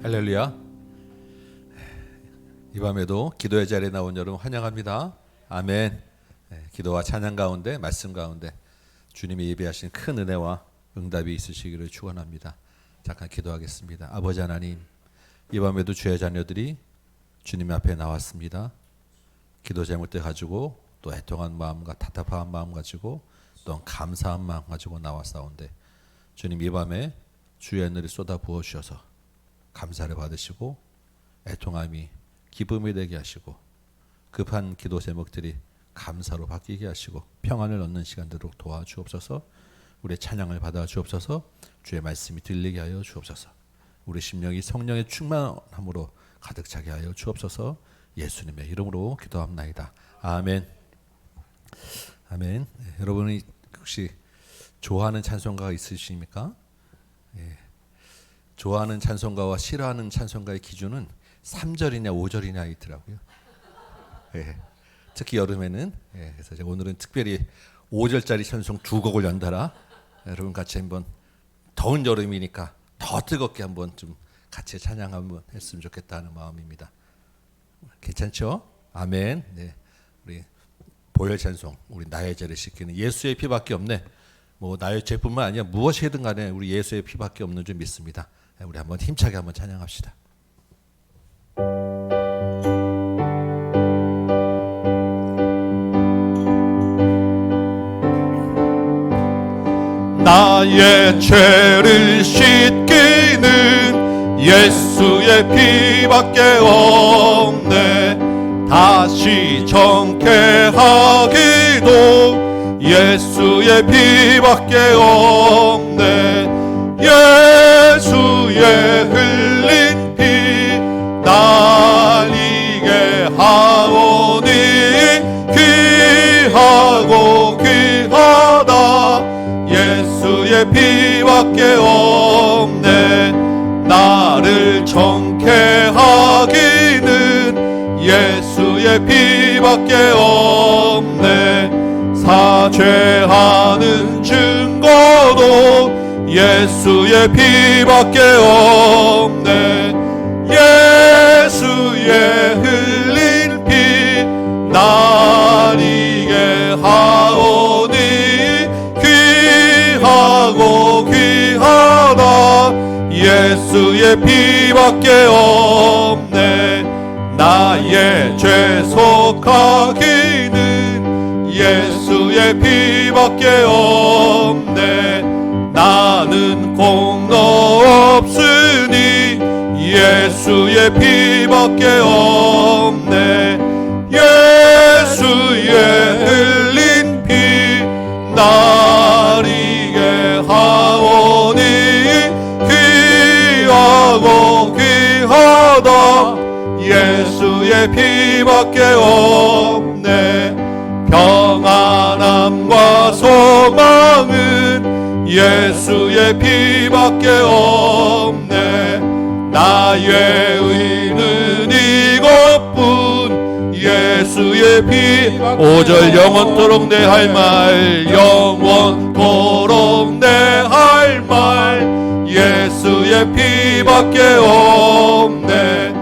할렐루야. 이 밤에도 기도의 자리에 나온 여러분 환영합니다. 아멘. 기도와 찬양 가운데 말씀 가운데 주님이 예비하신 큰 은혜와 응답이 있으시기를 축원합니다. 잠깐 기도하겠습니다. 아버지 하나님, 이 밤에도 주의 자녀들이 주님 앞에 나왔습니다. 기도 제목들 가지고 또 애통한 마음과 답답한 마음 가지고 또 감사한 마음 가지고 나왔사온데 주님 이 밤에 주의 은혜를 쏟아 부어 주셔서 감사를 받으시고 애통함이 기쁨이 되게 하시고 급한 기도 제목들이 감사로 바뀌게 하시고 평안을 얻는 시간 되도록 도와주옵소서. 우리의 찬양을 받아 주옵소서. 주의 말씀이 들리게 하여 주옵소서. 우리 심령이 성령의 충만함으로 가득 차게 하여 주옵소서. 예수님의 이름으로 기도합나이다. 아멘. 아멘. 여러분이 혹시 좋아하는 찬송가가 있으십니까? 좋아하는 찬송가와 싫어하는 찬송가의 기준은 3절이냐 5절이냐 있더라고요. 특히 여름에는 그래서 제가 오늘은 특별히 5절짜리 찬송 2곡을 연달아 여러분 같이 한번 더운 여름이니까 더 뜨겁게 한번 좀 같이 찬양 한번 했으면 좋겠다는 마음입니다. 괜찮죠? 아멘. 네, 우리 보혈 찬송, 우리 나의 죄를 씻기는 예수의 피밖에 없네. 뭐 나의 죄뿐만 아니라 무엇이든 간에 우리 예수의 피밖에 없는 줄 믿습니다. 우리 한번 힘차게 한번 찬양합시다. 나의 죄를 씻기는 예수의 피밖에 없네. 다시 정케하기도 예수의 피밖에 없네. 예수의 흘린 피 날 이게 하오니 귀하고 귀하다. 예수의 피밖에 없네. 나를 정케 하기는 예수의 피밖에 없네. 사죄하는 증거도 예수의 피밖에 없네. 예수의 흘린 피 날 이게 하오니 귀하고 귀하다. 예수의 피밖에 없네. 나의 죄 속하기는 예수의 피밖에 없네. 나는 공로 없으니 예수의 피밖에 없네. 예수의 흘린 피 날 이게 하오니 귀하고 귀하다. 예수의 피밖에 없네. 평안함과 소망은 예수의 피밖에 없네. 나의 의는 이것뿐 예수의 피. 5절 영원토록 내 할 말, 영원토록 내 할 말 예수의 피밖에 없네.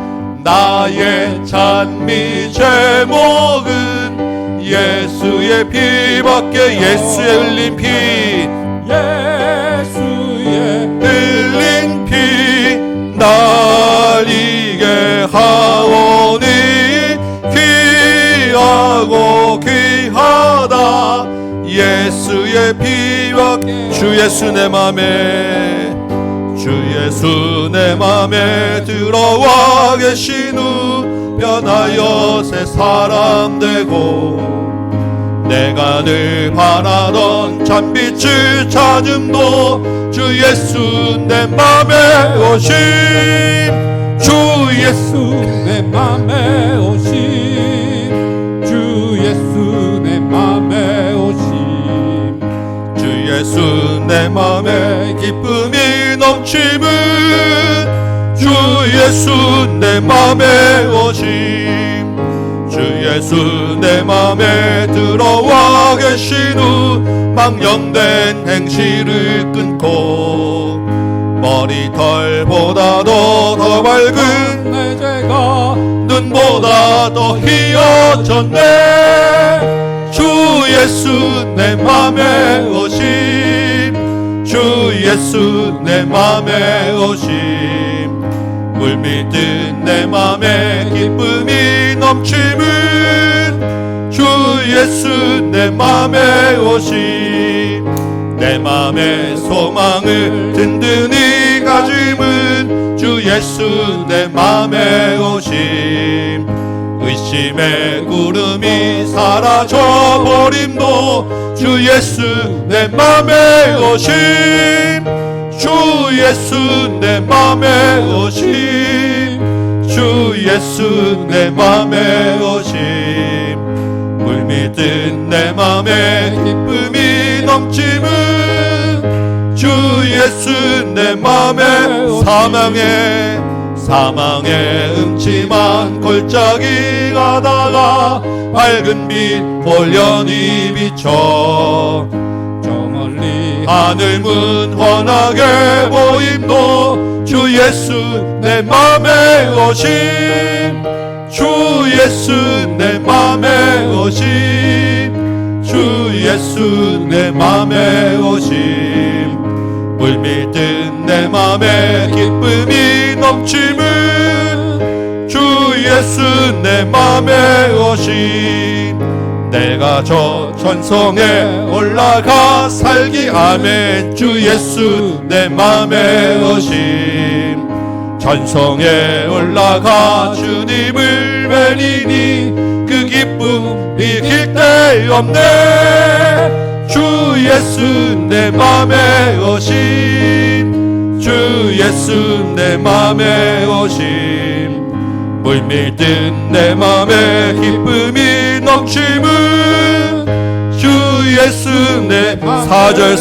나의 찬미 제목은 예수의 피밖에. 예수의 흘린 피, 예수의 흘린 피 날 이게 하오니 귀하고 귀하다. 예수의 피밖에. 주 예수 내 맘에, 주 예수 내 맘에 들어와 계신 후 변하여 새 사람 되고 내가 늘 바라던 참빛을 찾음도 주 예수 내 맘에 오심. 주 예수 내 맘에 오심. 주 예수 내 맘에 오심. 주 예수 내 맘에 기쁨이 넘침은 주 예수 내 맘에 오심. 주 예수 내 맘에 들어와 계신 후 망령된 행실을 끊고 머리털보다도 더 밝은 내 죄가 눈보다 더 희어졌네. 주 예수 내 맘에 오심, 주 예수 내 맘에 오심. 물밀듯 내 맘에 기쁨이 넘치는 주 예수 내 맘에 오심. 내 맘의 소망을 든든히 가짐은 주 예수 내 맘에 오심. 의심의 구름이 사라져 버림도 주 예수 내 맘에 오심. 주 예수 내 맘에 오심, 주 예수 내 맘에 오심. 물밀듯 내 맘에 기쁨이 넘치는 주 예수 내 맘에 오심. 사망의 음침한 골짜기 가다가 밝은 빛 홀연히 비춰 하늘 문 환하게 보임도 주 예수 내 맘에 오심. 주 예수 내 맘에 오심, 주 예수 내 맘에 오심. 물밀듯 내 맘에 기쁨이 넘치는 주 예수 내 맘에 오심. 내가 저 천성에 올라가 살기 아멘. 주 예수 내 맘에 오심. 천성에 올라가 주님을 뵈리니 그 기쁨 이길 데 없네. 주 예수 내 맘에 오심, 주 예수 내 맘에 오심. 물밀듯 내 맘에 기쁨이 넘치는 주 예수 내 4절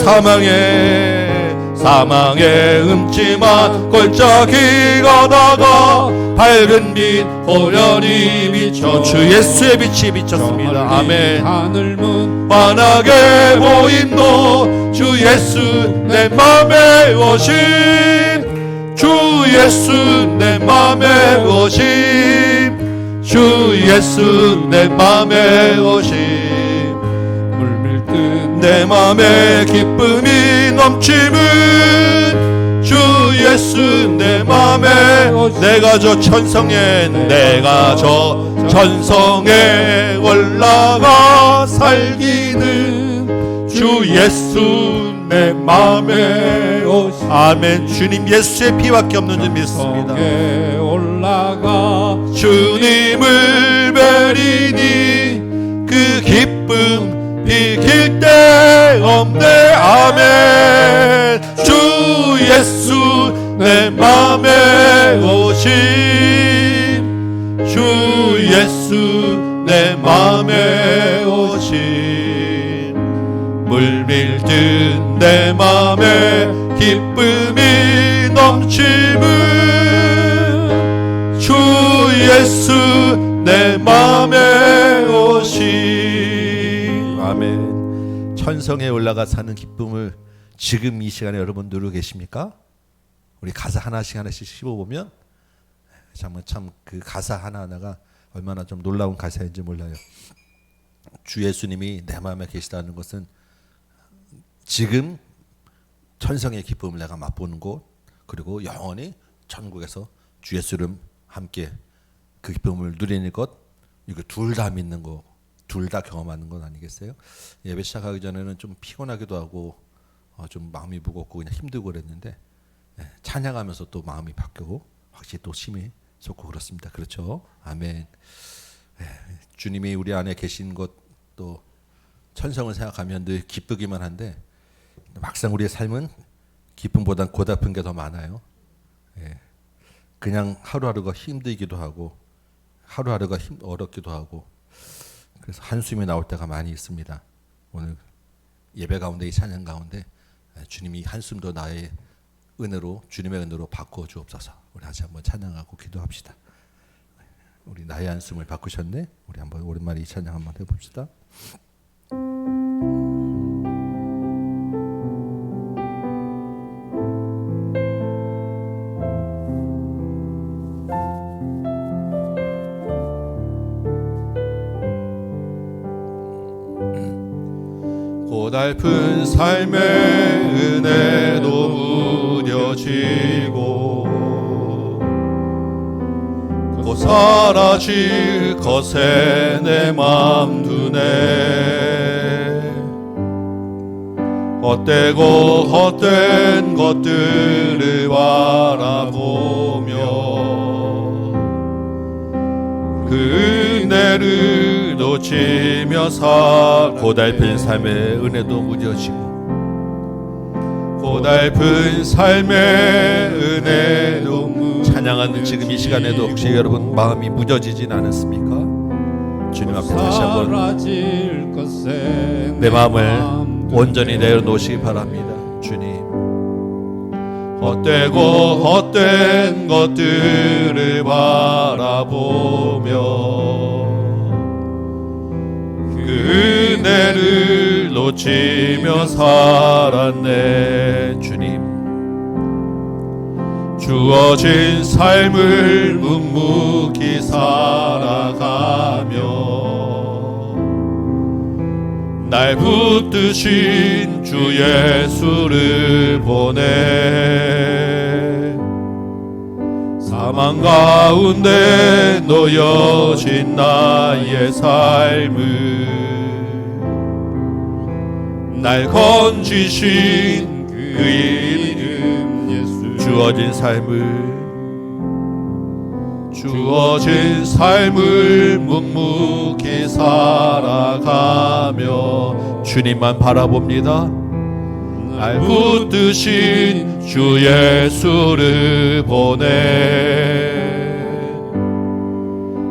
사망의 음침한 골짜기 가다가 밝은 빛 홀연히 비춰 주 예수의 빛이 비쳤습니다. 아멘. 하늘문 환하게 보인도 주 예수 내 맘에 오심. 주 예수 내 맘에 오심, 주 예수 내 맘에 오심. 물밀듯 내 맘에 기쁨이 넘치는 주 예수 내 맘에 오심. 내가 저 천성에 올라가 살기는 주 예수 내 맘에 오심. 아멘. 주님 예수의 피밖에 없는 줄 믿습니다. 올라가 주님을 뵈리니 그 기쁨 비길 데 없네. 아멘. 주 예수 내 맘에 오심, 주 예수 내 맘에 오심. 물밀듯 내 맘에 기쁨이 넘치는 주 예수 내 맘에 오심. 아멘. 천성에 올라가 사는 기쁨을 지금 이 시간에 여러분 누리고 계십니까? 우리 가사 하나씩 씹어보면 정말 참 그 가사 하나하나가 얼마나 좀 놀라운 가사인지 몰라요. 주 예수님이 내 마음에 계시다는 것은 지금 천성의 기쁨을 내가 맛보는 곳, 그리고 영원히 천국에서 주 예수를 함께 그 기쁨을 누리는 것, 이거 둘 다 믿는 거, 둘 다 경험하는 건 아니겠어요? 예배 시작하기 전에는 좀 피곤하기도 하고 좀 마음이 무겁고 그냥 힘들고 그랬는데 찬양하면서 또 마음이 바뀌고 확실히 또 힘이 솟고 그렇습니다. 그렇죠? 아멘. 주님이 우리 안에 계신 것 또 천성을 생각하면 늘 기쁘기만 한데 막상 우리의 삶은 기쁨보단 고달픈 게 더 많아요. 그냥 하루하루가 힘들기도 하고 하루하루가 어렵기도 하고 그래서 한숨이 나올 때가 많이 있습니다. 오늘 예배 가운데 이 찬양 가운데 주님이 한숨도 나의 은혜로 주님의 은혜로 바꾸어 주옵소서. 우리 다시 한번 찬양하고 기도합시다. 우리 나의 한숨을 바꾸셨네. 우리 한번 오랜만에 이 찬양 한번 해봅시다. 고달픈 삶의 은혜도 무뎌지고 곧 사라질 것에 내 맘 두네. 헛되고 헛된 것들을 바라보며 그 은혜를 놓치며 고달픈 삶의 은혜도 무뎌지고 고달픈 삶의 은혜도 찬양하는 지금 이 시간에도 혹시 여러분 마음이 무뎌지진 않았습니까? 주님 앞에 다시 한번 내 마음을 온전히 내려놓으시기 바랍니다. 주님, 헛되고 헛된 것들을 바라보며 그 은혜를 놓치며 살았네. 주님, 주어진 삶을 묵묵히 살아가며 날 붙드신 주 예수를 보내 사망 가운데 놓여진 나의 삶을 날 건지신 그 이름 예수 주어진 삶을 묵묵히 살아가며 주님만 바라봅니다. 날 붙드신 주 예수를 보내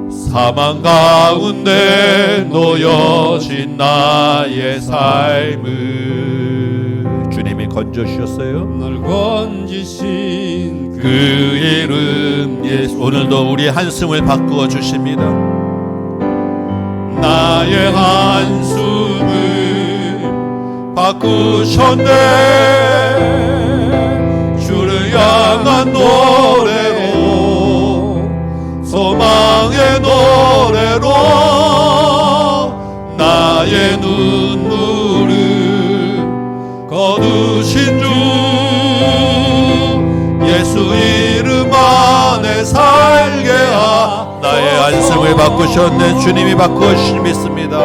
사망 가운데 놓여진 나의 삶을 주님이 건져주셨어요. 날 건지신 그 이름 예수. 오늘도 우리의 한숨을 바꾸어 주십니다. 나의 한숨을 바꾸셨네. 주를 향한 노래로 소망의 노래로 나의 눈물을 거두신 주 예수 이름 안에 살게 나의 한숨을 바꾸셨네. 주님이 바꾸시니 믿습니다.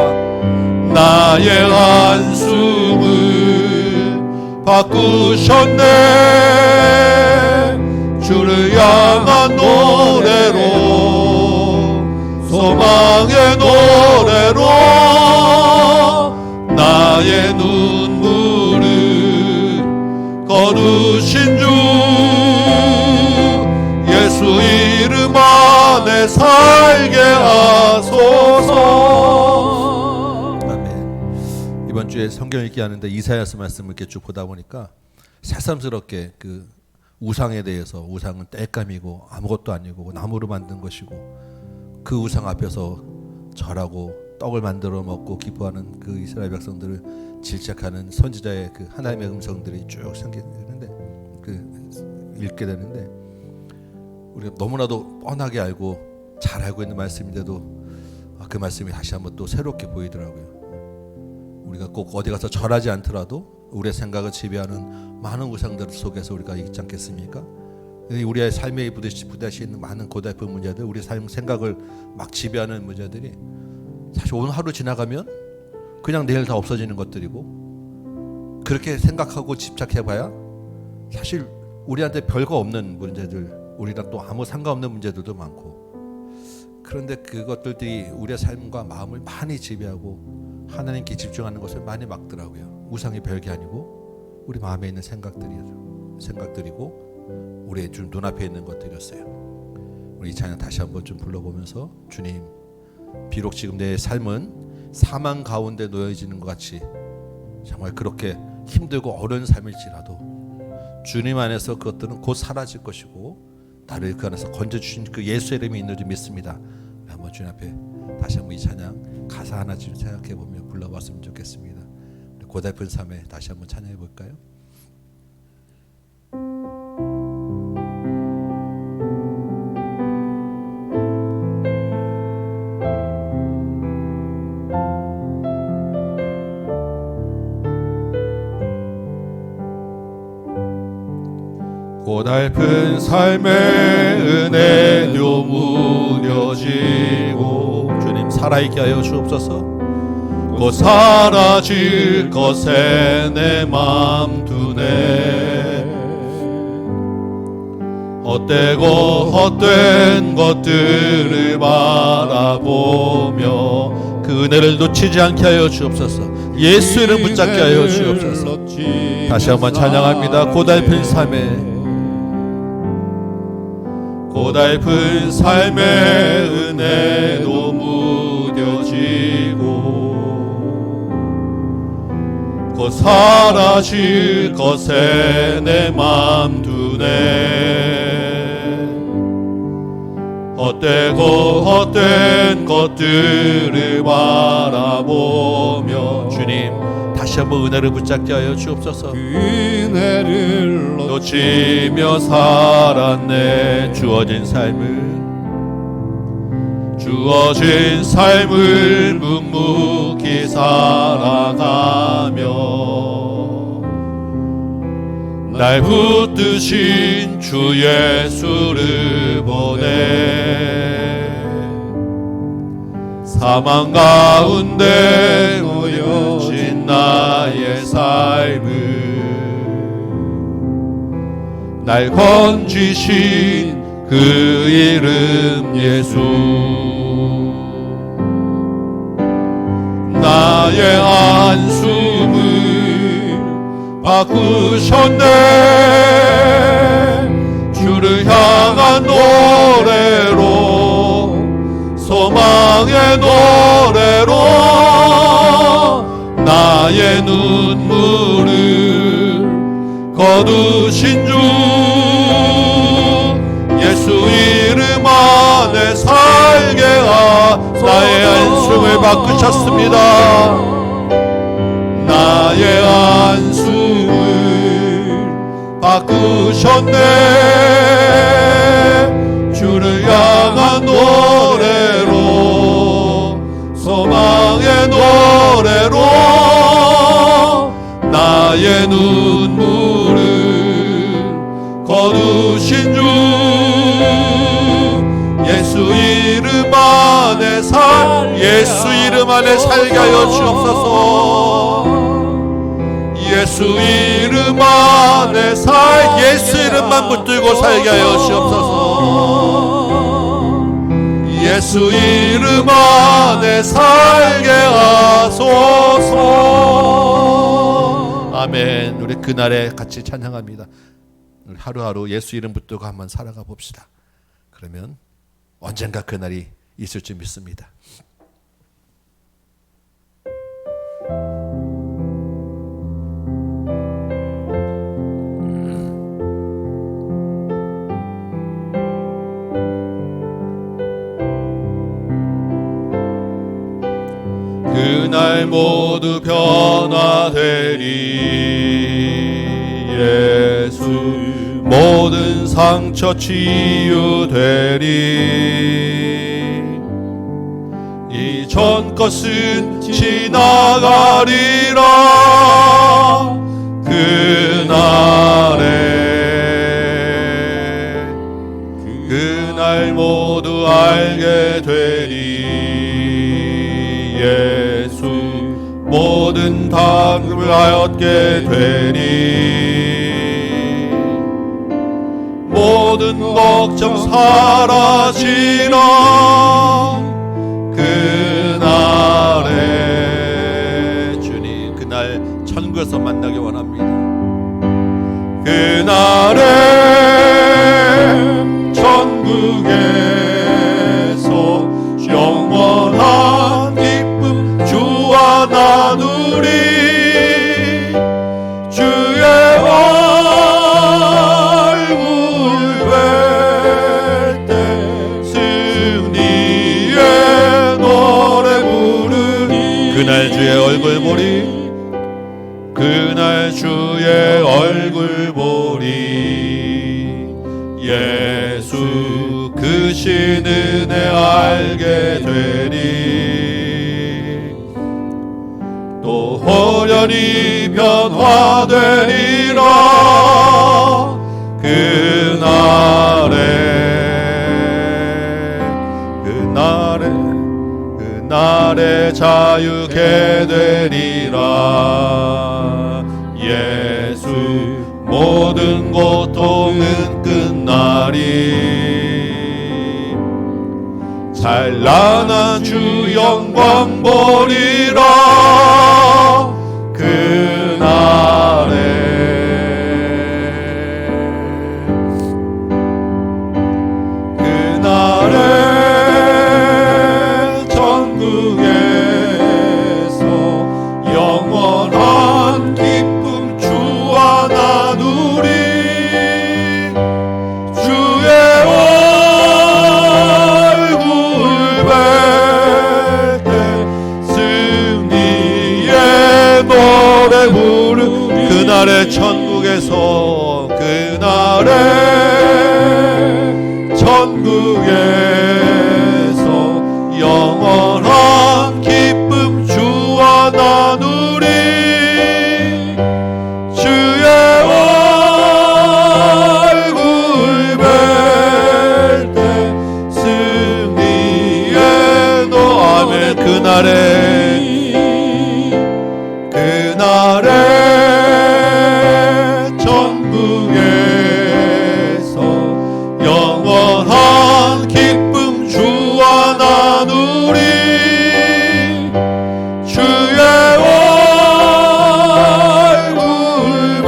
나의 한숨을 바꾸셨네. 주를 향한 노래로 소망의 노래로 나의 눈물을 거두신 주 예수 이름 안에 살게 하소서. 아멘. 이번 주에 성경 읽기 하는데 이사야서 말씀을 이렇게 쭉 보다 보니까 새삼스럽게 그 우상에 대해서 우상은 땔감이고 아무것도 아니고 나무로 만든 것이고 그 우상 앞에서 절하고 떡을 만들어 먹고 기뻐하는 그 이스라엘 백성들을 질책하는 선지자의 그 하나님의 음성들이 쭉 생기는데 그 읽게 되는데 우리가 너무나도 뻔하게 알고 잘 알고 있는 말씀인데도 그 말씀이 다시 한번 또 새롭게 보이더라고요. 우리가 꼭 어디 가서 절하지 않더라도 우리의 생각을 지배하는 많은 우상들 속에서 우리가 있지 않겠습니까? 우리의 삶에 부딪히는 많은 고달픈 문제들, 우리 삶 생각을 막 지배하는 문제들이 사실 오늘 하루 지나가면 그냥 내일 다 없어지는 것들이고 그렇게 생각하고 집착해봐야 사실 우리한테 별거 없는 문제들, 우리랑 또 아무 상관없는 문제들도 많고 그런데 그것들이 우리의 삶과 마음을 많이 지배하고 하나님께 집중하는 것을 많이 막더라고요. 우상이 별게 아니고 우리 마음에 있는 생각들이고 우리의 좀 눈앞에 있는 것들이었어요. 우리 이 찬양 다시 한번 좀 불러보면서 주님, 비록 지금 내 삶은 사망 가운데 놓여지는 것 같이 정말 그렇게 힘들고 어려운 삶일지라도 주님 안에서 그것들은 곧 사라질 것이고 나를 그 안에서 건져주신 그 예수 이름이 있는 줄 믿습니다. 한번 주님 앞에 다시 한번 이 찬양 가사 하나 좀 생각해보며 불러봤으면 좋겠습니다. 고달픈 삶에 다시 한번 찬양해 볼까요? 고달픈 삶의 은혜도 무뎌지고 주님 살아있게 하여 주옵소서. 곧 사라질 것에 내 맘 두네. 헛되고 헛된 것들을 바라보며 그 은혜를 놓치지 않게 하여 주옵소서. 예수 이름 붙잡게 하여 주옵소서. 다시 한번 찬양합니다. 고달픈 삶의 은혜도 무뎌지고 곧 사라질 것에 내 맘 두네. 헛되고 헛된 것들을 바라보며 주님 다시 한번 은혜를 붙잡게 하여 주옵소서. 은혜를 놓치며 살았네. 주어진 삶을 묵묵히 살아가며 날 붙드신 주 예수를 보내. 사망 가운데 놓여진 나의 삶을 날 건지신 그 이름 예수. 나의 안숨을 바꾸셨네. 주를 향한 노래로 소망의 노래로 나의 눈물을 거두신 주 예수 이름 안에 살게 나의 안숨을 바꾸셨습니다. 나의 안숨을 바꾸셨네. 주를 향한 노래로 소망의 노래로 나의 눈물을 거두신 주 예수 이름 안에 예수 이름 안에 살게 하여 주옵소서. 예수 이름 안에 예수 이름만 붙들고 살게 하여 주옵소서. 예수 이름 안에 살게 하소서. 아멘. 우리 그날에 같이 찬양합니다. 우리 하루하루 예수 이름 붙들고 한번 살아가 봅시다. 그러면 언젠가 그날이 있을 줄 믿습니다. 그날 모두 변화되리. 예수 모든 상처 치유되리. 이전 것은 지나가리라. 그날 모두 알게 되리. 예수 모든 당을 얻게 되리. 모든 걱정 사라지라. 그날에 주님 그날 천국에서 만나기 원합니다. 그날에 천국에서 영원한 기쁨 주와 나누리. 주의 얼굴 뵐 때 승리의 노래 부르리. 그날 주의 얼굴 보리. 그날 주의 얼굴 보리. 예수 그 신 은혜 알게 되리. 또 호련히 변화되리라. 그날에 자유케 되리라. 예수 모든 고통은 끝나리. 찬란한 주 영광 보리라. 그날에 천국에서 영원한 기쁨 주와 나누리. 주의 얼굴 뵐 때 승리의 노래 부르. 그날의 천국에서 영원한 기쁨 주와 나누리. 주의 얼굴 뵐 때 승리의 노래. 그날에 천국에서 영원한 기쁨 주와 나누리. 주의 얼굴 뵐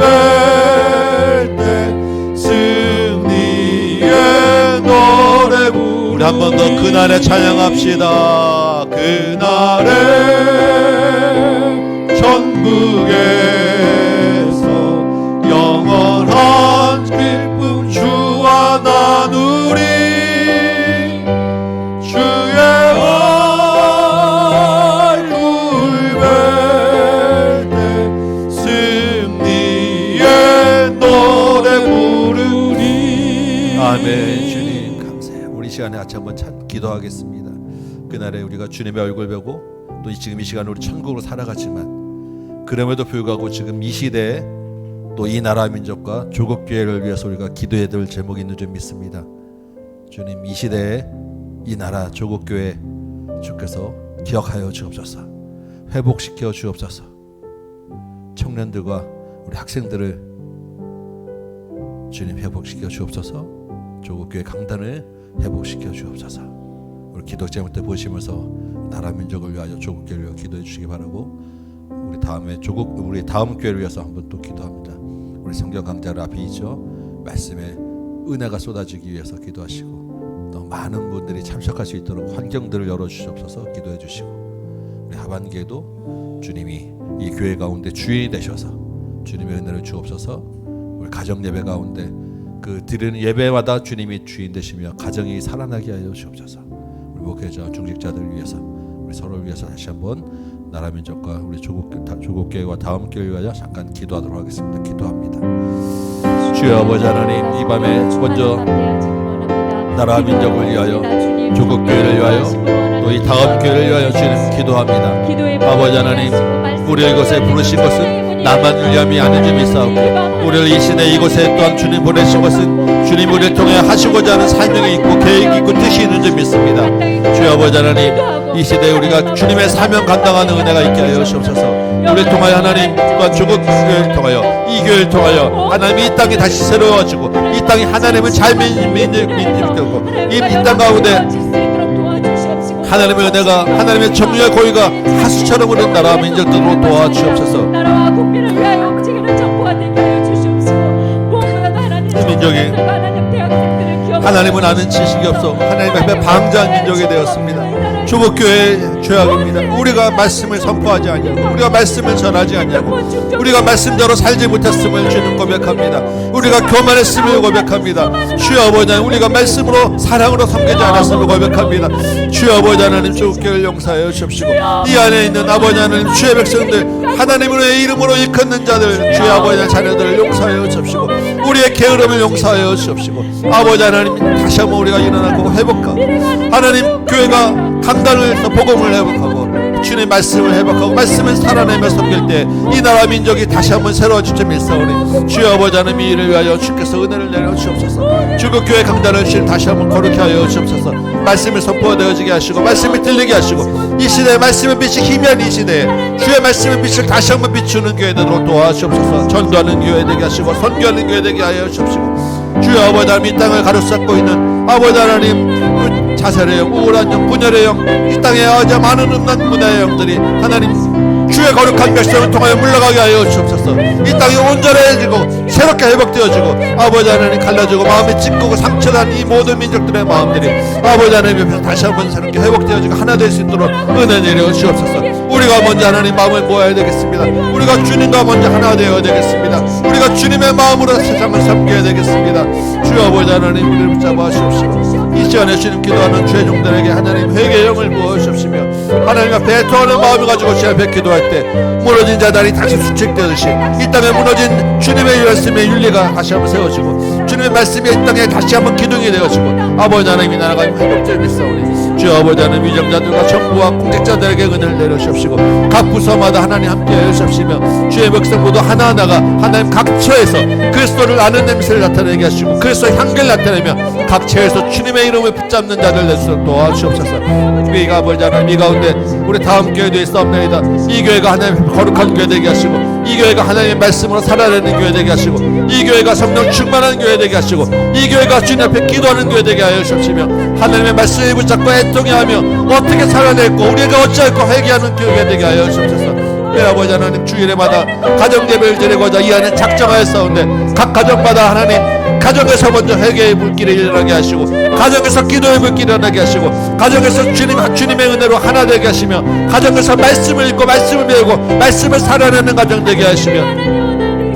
때 승리의 노래 부르. 우리 한 번 더 그날에 찬양합시다. 그날에 천국에서 영원한 기쁨 주와 나누리. 주의 얼굴 뵐 때 승리의 노래 부르리. 아멘. 주님 감사해요. 우리 시간에 같이 한번 기도하겠습니다. 그날에 우리가 주님의 얼굴 보고 또 지금 이 시간에 우리 천국으로 살아가지만 그럼에도 불구하고 지금 이 시대에 또 이 나라 민족과 조국 교회를 위해서 우리가 기도해야 될 제목이 있는 줄 믿습니다. 주님, 이 시대에 이 나라 조국 교회 주께서 기억하여 주옵소서. 회복시켜 주옵소서. 청년들과 우리 학생들을 주님 회복시켜 주옵소서. 조국 교회 강단을 회복시켜 주옵소서. 우리 기도 제목 때 보시면서 나라 민족을 위하여 조국 교회를 위하여 기도해 주시기 바라고, 우리 다음 교회를 위해서 한번 또 기도합니다. 우리 성경 강좌를 앞에 있죠. 말씀에 은혜가 쏟아지기 위해서 기도하시고 또 많은 분들이 참석할 수 있도록 환경들을 열어주시옵소서. 기도해 주시고 우리 하반기에도 주님이 이 교회 가운데 주인이 되셔서 주님의 은혜를 주옵소서. 우리 가정 예배 가운데 그 드리는 예배마다 주님이 주인 되시며 가정이 살아나게 하여 주옵소서. 우리 목회자 중직자들을 위해서 우리 서로를 위해서 다시 한번 나라 민족과 우리 조국 교회와 다음 교회를 위하여 잠깐 기도하도록 하겠습니다. 기도합니다. 주여 아버지 하나님, 이 밤에 먼저 나라 민족을 위하여 조국 교회를 위하여 또 이 다음 교회를 위하여 주님 기도합니다. 아버지 하나님, 우리를 이곳에 부르신 것은 나만 위함이 아닌 줄 믿사옵고, 우리를 이 시대 이곳에 또한 주님 보내신 것은 주님 우리를 통해 하시고자 하는 사명이 있고 계획이 있고 뜻이 있는 줄 믿습니다. 주여 아버지 하나님, 이 시대에 우리가 주님의 사명 감당하는 은혜가 있게 하여 주옵소서. 우리를 통하여 하나님, 또한 조국 교회를 통하여 이 교회를 통하여 하나님이 이 땅이 다시 새로워지고 이 땅이 하나님을 잘 믿고 이 땅 가운데 하나님의 은혜가, 하나님의 정의와 고의가 하수처럼 흐르는 나라 민족들로 도와주옵소서. 나라와 국민을 위하여 움직이는 정부가 되게 하여 주시옵시고, 무엇보다도 하나님 민족이 대학생들을 기억하여 하나님은 아는 지식이 없어 하나님 앞에 방자한 민족이 되었습니다. 조국교회의 죄악입니다. 우리가 말씀을 선포하지 않냐고, 우리가 말씀을 전하지 않냐고, 우리가 말씀대로 살지 못했음을 주님 고백합니다. 우리가 교만했음을 고백합니다. 주여 아버지 하나님, 우리가 말씀으로 사랑으로 섬기지 않았음을 고백합니다. 주여 아버지 하나님, 조국교회를 용서하여 주옵시고, 이 안에 있는 아버지 하나님 주의 백성들, 하나님의 이름으로 일컫는 자들, 주의 아버지 하나님 자녀들을 용서하여 주옵시고, 우리의 게으름을 용서하여 주옵시고, 아버지 하나님 다시 한번 우리가 일어나고 회복하고 하나님 교회가 강단을 해서 복음을 회복하고 주님의 말씀을 회복하고 말씀을 살아내며 섬길 때 이 나라 민족이 다시 한번 새로워질 줄 믿사오니 주여 아버지 하나님 이 일을 위하여 주께서 은혜를 내려 주옵소서. 주국교회 강단을 실 다시 한번 거룩히 하여 주옵소서. 말씀이 선포되어지게 하시고 말씀이 들리게 하시고 이 시대에 말씀의 빛이 희미한 이 시대에 주의 말씀의 빛을 다시 한번 비추는 교회 되도록 도와주옵소서. 전도하는 교회 되게 하시고 선교하는 교회 되게 하여 주옵시고 주여 아버지 하나님 이 땅을 가로잡고 있는 아버지 하나님 자살의 영, 우울한 영, 분열의 영, 이 땅에 아주 많은 음란 문화의 영들이 하나님 주의 거룩한 백성을 통하여 물러가게 하여 주옵소서. 이 땅이 온전해지고 새롭게 회복되어지고 아버지 하나님 갈라지고 마음이 찢고 상처난 이 모든 민족들의 마음들이 아버지 하나님 옆에서 다시 한번 새롭게 회복되어지고 하나 될 수 있도록 은혜 내려 주옵소서. 우리가 먼저 하나님 마음을 모아야 되겠습니다. 우리가 주님과 먼저 하나 되어야 되겠습니다. 우리가 주님의 마음으로 세상을 섬겨야 되겠습니다. 주여 아버지 하나님 우리를 붙잡아 주옵시고 이 시간에 주님 기도하는 죄 종들에게 하나님 회개의 영을 부어주옵시며 하나님 앞에 애통하는 마음을 가지고 주 앞에 기도할 때 무너진 자들이 다시 수축되듯이 이 땅에 무너진 주님의 말씀의 윤리가 다시 한번 세워지고 주님의 말씀이 이 땅에 다시 한번 기둥이 되어지고 아버지 하나님이 나라가 회복될 믿사오니 주여 아버지 하나님 위정자들과 정부와 공직자들에게 은혜를 내려주옵시고 각 부서마다 하나님 함께하여 주옵시며 주의 백성 모두 하나하나가 하나님 각 처에서 그리스도를 아는 냄새를 나타내게 하시고 그리스도의 향기를 나타내며 각 처에서 주님의 이름을 붙잡는 자들 내주소 도와주옵소서. 우리가 아버지 하나님 이 가운데 우리 다음 교회도 있사옵나이다. 이 교회가 하나님 거룩한 교회 되게 하시고 이 교회가 하나님의 말씀으로 살아내는 교회 되게 하시고 이 교회가 성령 충만한 교회 되게 하시고 이 교회가 주님 앞에 기도하는 교회 되게 하여 주옵시며 하나님의 말씀을 붙잡고 애통해하며 어떻게 살아낼고 우리가 어찌할고 회개하는 교회 되게 하여 주옵소서. 내 아버지 하나님 주일에마다 가정예배를 드리고자 이 안에 작정하였사온데 각 가정마다 하나님 가정에서 먼저 회개의 불길을 일어나게 하시고 가정에서 기도의 불길을 일어나게 하시고 가정에서 주님의 은혜로 하나 되게 하시며 가정에서 말씀을 읽고 말씀을 배우고 말씀을 살아내는 가정 되게 하시며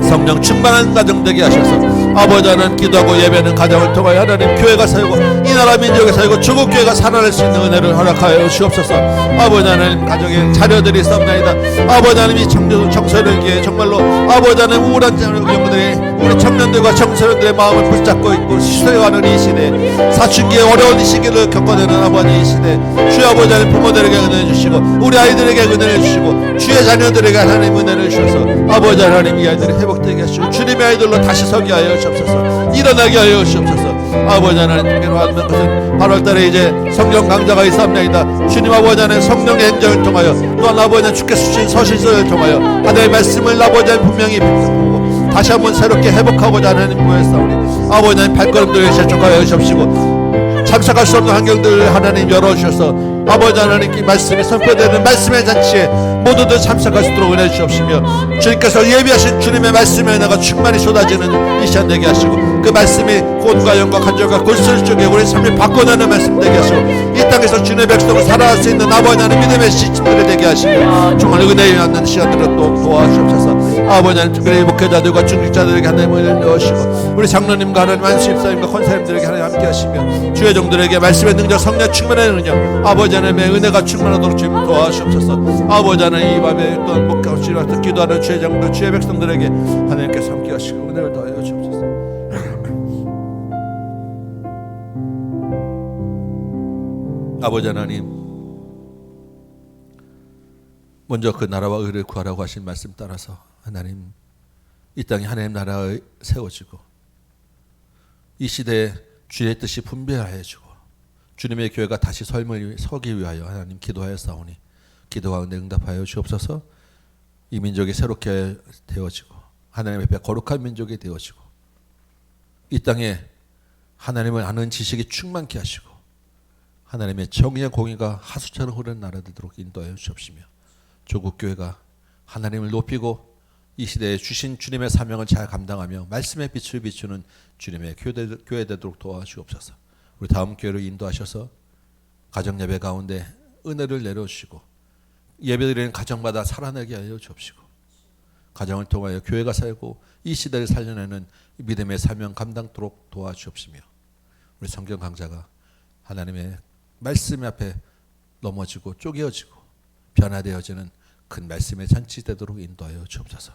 성령 충만한 가정 되게 하셔서 아버지 하나님 기도하고 예배는 가정을 통하여 하나님 교회가 살고 이 나라 민족에 살고 조국 교회가 살아날 수 있는 은혜를 허락하여 주옵소서. 아버지 하나님 가정의 자녀들이 있사옵나이다. 아버지 하나님 이 청소년을 기해 정말로 아버지 하나님 우울한 영들이 우리 청년들과 청소년들의 마음을 붙잡고 있고 시대가는 이 시대에 사춘기의 어려운 이 시기를 겪어내는 아버지 이 시대에 주의 아버지 하나님 부모들에게 은혜를 주시고 우리 아이들에게 은혜를 주시고 주의 자녀들에게 하나님 은혜를 주셔서 아버지 하나님 이 아이들이 회복되게 하시고 주님의 아이들로 다시 서게 하여 주옵소서. 일어나게 하여 주옵소서. 아버지 하나님 특별히 하는 것은 8월달에 이제 성령 강좌가 있사옵나이다. 주님 아버지 하나님 성령의 행정을 통하여 또한 아버지 하나님 주께서 주신 서신서를 통하여 하나님의 말씀을 아버지 하나님 분명히 보고 다시 한번 새롭게 회복하고자 하는 구했사오니 아버지 하나님 발걸음들을 재촉하여 주옵시고 참석할 수 없는 환경들을 하나님 열어주셔서 아버지 하나님께 말씀이 선포되는 말씀의 잔치에 모두들 참석할 수 있도록 은혜 주옵시며 주님께서 예비하신 주님의 말씀의 은혜가 충만히 쏟아지는 이 시간 되게 하시고 그 말씀이 혼과 영과 간절과 골수를 쪽에 우리 삶을 바꿔내는 말씀 되게 하시고 이 땅에서 주님의 백성을 살아갈 수 있는 아버지 하나님 믿음의 시침들을 되게 하시며 정말 은혜에 받는 시간들을 또 도와주옵소서. 아버지 하나님 특별히 목회자들과 중직자들에게 하나님 은혜를 넣으시고 우리 장로님과 하나님 안수집사님과 권사님들에게 하나님 함께 하시며 주의 종들에게 말씀의 능력 성령 충만의 능력 아버지 하나님의 은혜가 충만하도록 주님 도와주옵소서. 아버지 하나님 이 밤에 또한 목회하시며 기도하는 주의 종들 주의 백성들에게 하나님께서 함께 하시고 은혜를 더하여 주옵소서. 아버지 하나님 먼저 그 나라와 의를 구하라고 하신 말씀 따라서 하나님 이 땅이 하나님 나라에 세워지고 이 시대에 주의 뜻이 분배하여지고 주님의 교회가 다시 서기 위하여 하나님 기도하였사오니 기도 가운데 응답하여 주옵소서. 이 민족이 새롭게 되어지고 하나님 앞에 거룩한 민족이 되어지고 이 땅에 하나님을 아는 지식이 충만케 하시고 하나님의 정의와 공의가 하수처럼 흐르는 나라 되도록 인도하여 주옵시며 조국 교회가 하나님을 높이고 이 시대에 주신 주님의 사명을 잘 감당하며 말씀의 빛을 비추는 주님의 교회 되도록 도와주옵소서. 우리 다음 교회로 인도하셔서 가정 예배 가운데 은혜를 내려주시고 예배드리는 가정마다 살아나게 하여 주옵시고 가정을 통하여 교회가 살고 이 시대를 살려내는 믿음의 사명 감당토록 도와주옵시며 우리 성경 강자가 하나님의 말씀 앞에 넘어지고 쪼개어지고 변화되어지는 큰 말씀의 잔치 되도록 인도하여 주옵소서.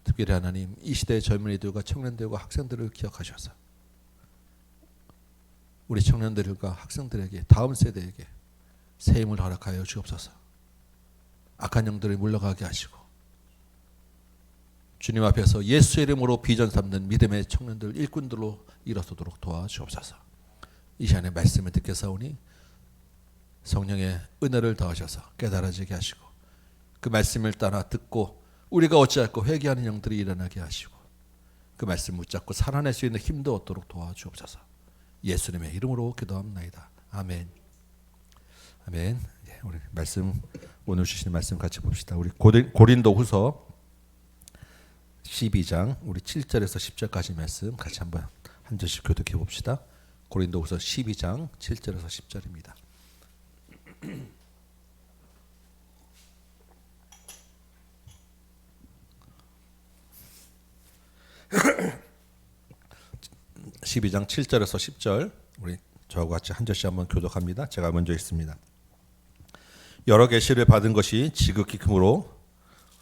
특별히 하나님 이 시대의 젊은이들과 청년들과 학생들을 기억하셔서 우리 청년들과 학생들에게 다음 세대에게 새 힘을 허락하여 주옵소서. 악한 영들이 물러가게 하시고 주님 앞에서 예수 이름으로 비전 삼는 믿음의 청년들 일꾼들로 일어서도록 도와주옵소서. 이 시간에 말씀을 듣겠사오니 성령의 은혜를 더하셔서 깨달아지게 하시고 그 말씀을 따라 듣고 우리가 어찌할까 회개하는 영들이 일어나게 하시고 그 말씀 붙잡고 살아낼 수 있는 힘도 얻도록 도와주옵소서. 예수님의 이름으로 기도합나이다. 아멘. 아멘. 우리 말씀 오늘 주신 말씀 같이 봅시다. 우리 고린도후서 12장 우리 7절에서 10절까지 말씀 같이 한번 한 절씩 교독해 봅시다. 고린도후서 12장 7절에서 10절입니다. (12장) 7절에서 10절 우리 저하고 같이 한 절씩 한번 교독합니다. 제가 먼저 읽습니다. 여러 계시를 받은 것이 지극히 크므로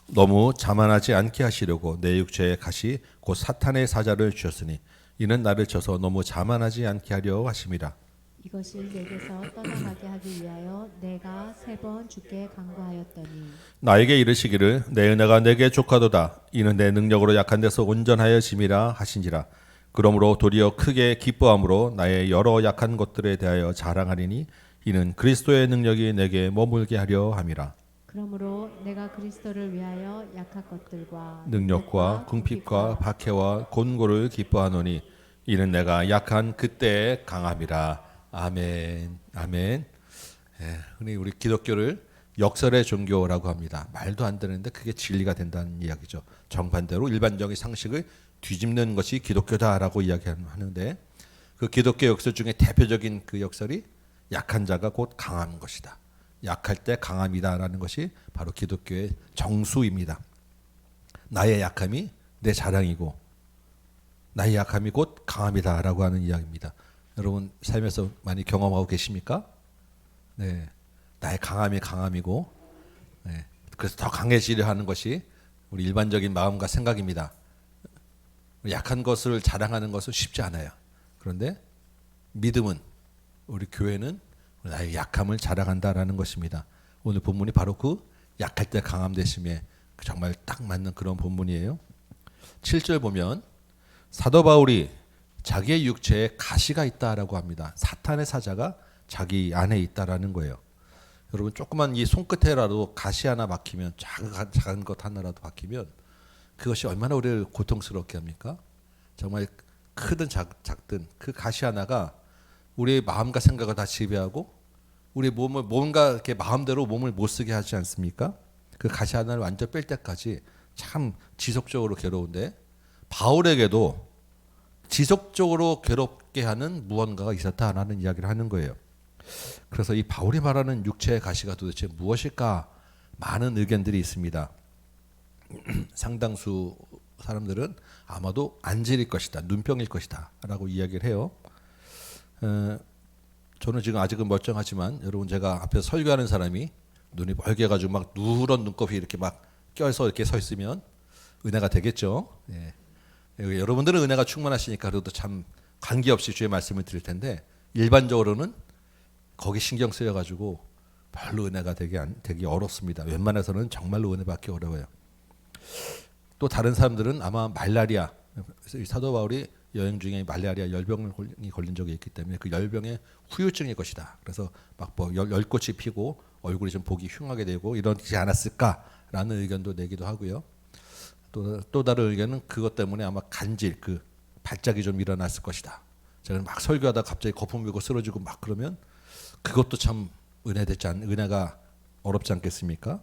너무 자만하지 않게 하시려고 내 육체의 가시 곧 사탄의 사자를 주셨으니 이는 나를 쳐서 너무 자만하지 않게 하려 하심이라. 이것을 내게서 떠나가게 하기 위하여 내가 3번 주께 간구하였더니 나에게 이르시기를 내 은혜가 내게 족하도다. 이는 내 능력으로 약한 데서 온전하여짐이라 하신지라. 그러므로 도리어 크게 기뻐함으로 나의 여러 약한 것들에 대하여 자랑하리니 이는 그리스도의 능력이 내게 머물게 하려 함이라. 그러므로 내가 그리스도를 위하여 약한 것들과 능력과 궁핍과 박해와 곤고를 기뻐하노니 이는 내가 약한 그때의 강함이라. 아멘. 아멘. 우리 기독교를 역설의 종교라고 합니다. 말도 안 되는데 그게 진리가 된다는 이야기죠. 정반대로 일반적인 상식을 뒤집는 것이 기독교다라고 이야기하는데 그 기독교 역설 중에 대표적인 그 역설이 약한 자가 곧 강한 것이다. 약할 때 강함이다라는 것이 바로 기독교의 정수입니다. 나의 약함이 내 자랑이고 나의 약함이 곧 강함이다라고 하는 이야기입니다. 여러분 삶에서 많이 경험하고 계십니까? 네, 나의 강함이 강함이고 네, 그래서 더 강해지려 하는 것이 우리 일반적인 마음과 생각입니다. 약한 것을 자랑하는 것은 쉽지 않아요. 그런데 믿음은 우리 교회는 나의 약함을 자랑한다라는 것입니다. 오늘 본문이 바로 그 약할 때 강함 되심에 정말 딱 맞는 그런 본문이에요. 7절 보면 사도 바울이 자기의 육체에 가시가 있다라고 합니다. 사탄의 사자가 자기 안에 있다라는 거예요. 여러분 조그만 이 손끝에라도 가시 하나 박히면 작은 것 하나라도 박히면 그것이 얼마나 우리를 고통스럽게 합니까? 정말 크든 작든 그 가시 하나가 우리의 마음과 생각을 다 지배하고 우리 몸을 뭔가 이렇게 마음대로 몸을 못 쓰게 하지 않습니까? 그 가시 하나를 완전 뺄 때까지 참 지속적으로 괴로운데 바울에게도 지속적으로 괴롭게 하는 무언가가 있었다라는 이야기를 하는 거예요. 그래서 이 바울이 말하는 육체의 가시가 도대체 무엇일까? 많은 의견들이 있습니다. 상당수 사람들은 아마도 안질일 것이다, 눈병일 것이다 라고 이야기를 해요. 저는 지금 아직은 멀쩡하지만 여러분 제가 앞에서 설교하는 사람이 눈이 멀게가지고 막 누런 눈곱이 이렇게 막 껴서 이렇게 서 있으면 은혜가 되겠죠. 예. 여러분들은 은혜가 충만하시니까 그래도 참 관계없이 주의 말씀을 드릴 텐데 일반적으로는 거기 신경 쓰여가지고 별로 은혜가 되기 어렵습니다. 웬만해서는 정말로 은혜 받기 어려워요. 또 다른 사람들은 아마 말라리아, 사도 바울이 여행 중에 말라리아 열병이 걸린 적이 있기 때문에 그 열병의 후유증일 것이다. 그래서 막 뭐 열꽃이 피고 얼굴이 좀 보기 흉하게 되고 이러지 않았을까라는 의견도 내기도 하고요. 또 다른 의견은 그것 때문에 아마 간질, 그 발작이 좀 일어났을 것이다. 제가 막 설교하다 갑자기 거품 물고 쓰러지고 막 그러면 그것도 참 은혜가 어렵지 않겠습니까?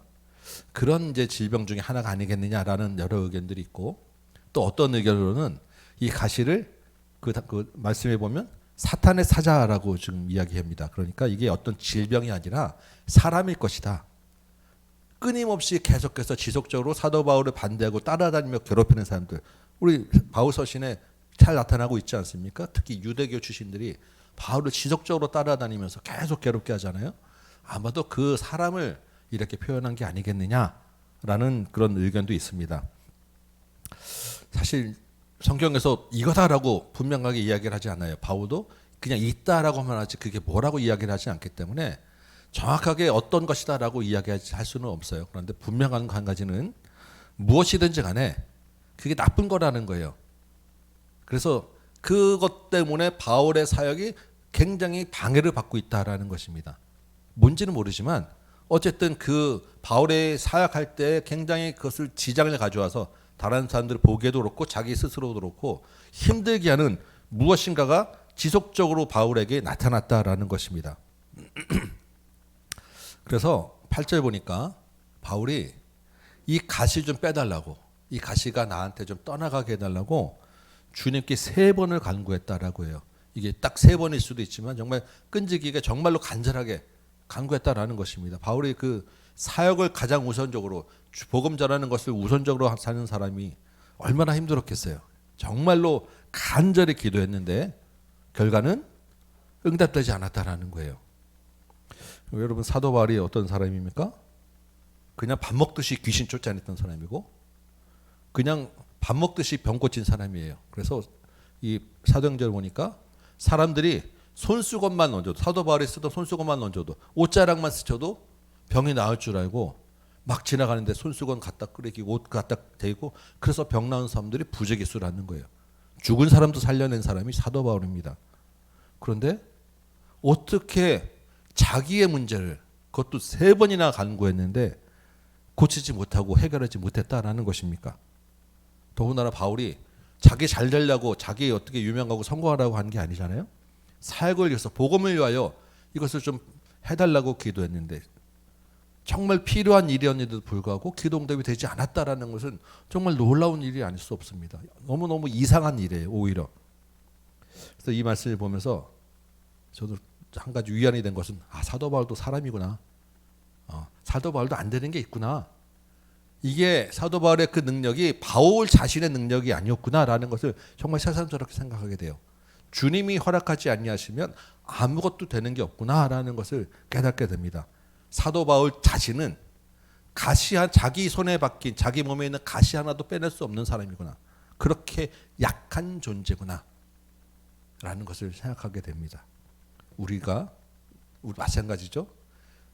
그런 이제 질병 중에 하나가 아니겠느냐라는 여러 의견들이 있고 또 어떤 의견으로는 이 가시를 그 말씀해 보면 사탄의 사자라고 지금 이야기합니다. 그러니까 이게 어떤 질병이 아니라 사람일 것이다. 끊임없이 계속해서 지속적으로 사도 바울을 반대하고 따라다니며 괴롭히는 사람들, 우리 바울 서신에 잘 나타나고 있지 않습니까? 특히 유대교 출신들이 바울을 지속적으로 따라다니면서 계속 괴롭게 하잖아요. 아마도 그 사람을 이렇게 표현한 게 아니겠느냐라는 그런 의견도 있습니다. 사실 성경에서 이거다라고 분명하게 이야기를 하지 않아요. 바울도 그냥 있다라고만 하지 그게 뭐라고 이야기를 하지 않기 때문에 정확하게 어떤 것이다라고 이야기할 수는 없어요. 그런데 분명한 한 가지는 무엇이든지 간에 그게 나쁜 거라는 거예요. 그래서 그것 때문에 바울의 사역이 굉장히 방해를 받고 있다라는 것입니다. 뭔지는 모르지만 어쨌든 그 바울의 사역할 때 굉장히 그것을 지장을 가져와서 다른 사람들 보기에도 그렇고 자기 스스로도 그렇고 힘들게 하는 무엇인가가 지속적으로 바울에게 나타났다라는 것입니다. 그래서 8절 보니까 바울이 이 가시 좀 빼달라고, 이 가시가 나한테 좀 떠나가게 해달라고 주님께 3번을 간구했다라고 해요. 이게 딱 3번일 수도 있지만 정말 끈질기게 정말로 간절하게 간구했다라는 것입니다. 바울이 그 사역을 가장 우선적으로 복음 전하는 것을 우선적으로 사는 사람이 얼마나 힘들었겠어요. 정말로 간절히 기도했는데 결과는 응답되지 않았다라는 거예요. 여러분 사도 바울이 어떤 사람입니까? 그냥 밥 먹듯이 귀신 쫓아냈던 사람이고 그냥 밥 먹듯이 병 고친 사람이에요. 그래서 이 사도행전을 보니까 사람들이 손수건만 얹어도 사도 바울이 쓰던 손수건만 얹어도 옷자락만 스쳐도 병이 나을 줄 알고 막 지나가는데 손수건 갖다 끓이고 옷 갖다 대고 그래서 병 나은 사람들이 부재기수를 하는 거예요. 죽은 사람도 살려낸 사람이 사도 바울입니다. 그런데 어떻게 자기의 문제를 그것도 3번이나 간구했는데 고치지 못하고 해결하지 못했다라는 것입니까? 더군다나 바울이 자기 잘 되려고 자기 어떻게 유명하고 성공하라고 한 게 아니잖아요. 사역을 위해서 복음을 위하여 이것을 좀 해달라고 기도했는데 정말 필요한 일이었는데도 불구하고 기도 응답이 되지 않았다라는 것은 정말 놀라운 일이 아닐 수 없습니다. 너무너무 이상한 일이에요. 오히려. 그래서 이 말씀을 보면서 저도 한 가지 위안이 된 것은 사도 바울도 사람이구나. 사도 바울도 안 되는 게 있구나. 이게 사도 바울의 그 능력이 바울 자신의 능력이 아니었구나라는 것을 정말 새삼스럽게 생각하게 돼요. 주님이 허락하지 아니하시면 아무것도 되는 게 없구나라는 것을 깨닫게 됩니다. 사도 바울 자신은 자기 손에 박힌 자기 몸에 있는 가시 하나도 빼낼 수 없는 사람이구나. 그렇게 약한 존재구나 라는 것을 생각하게 됩니다. 우리 마찬가지죠.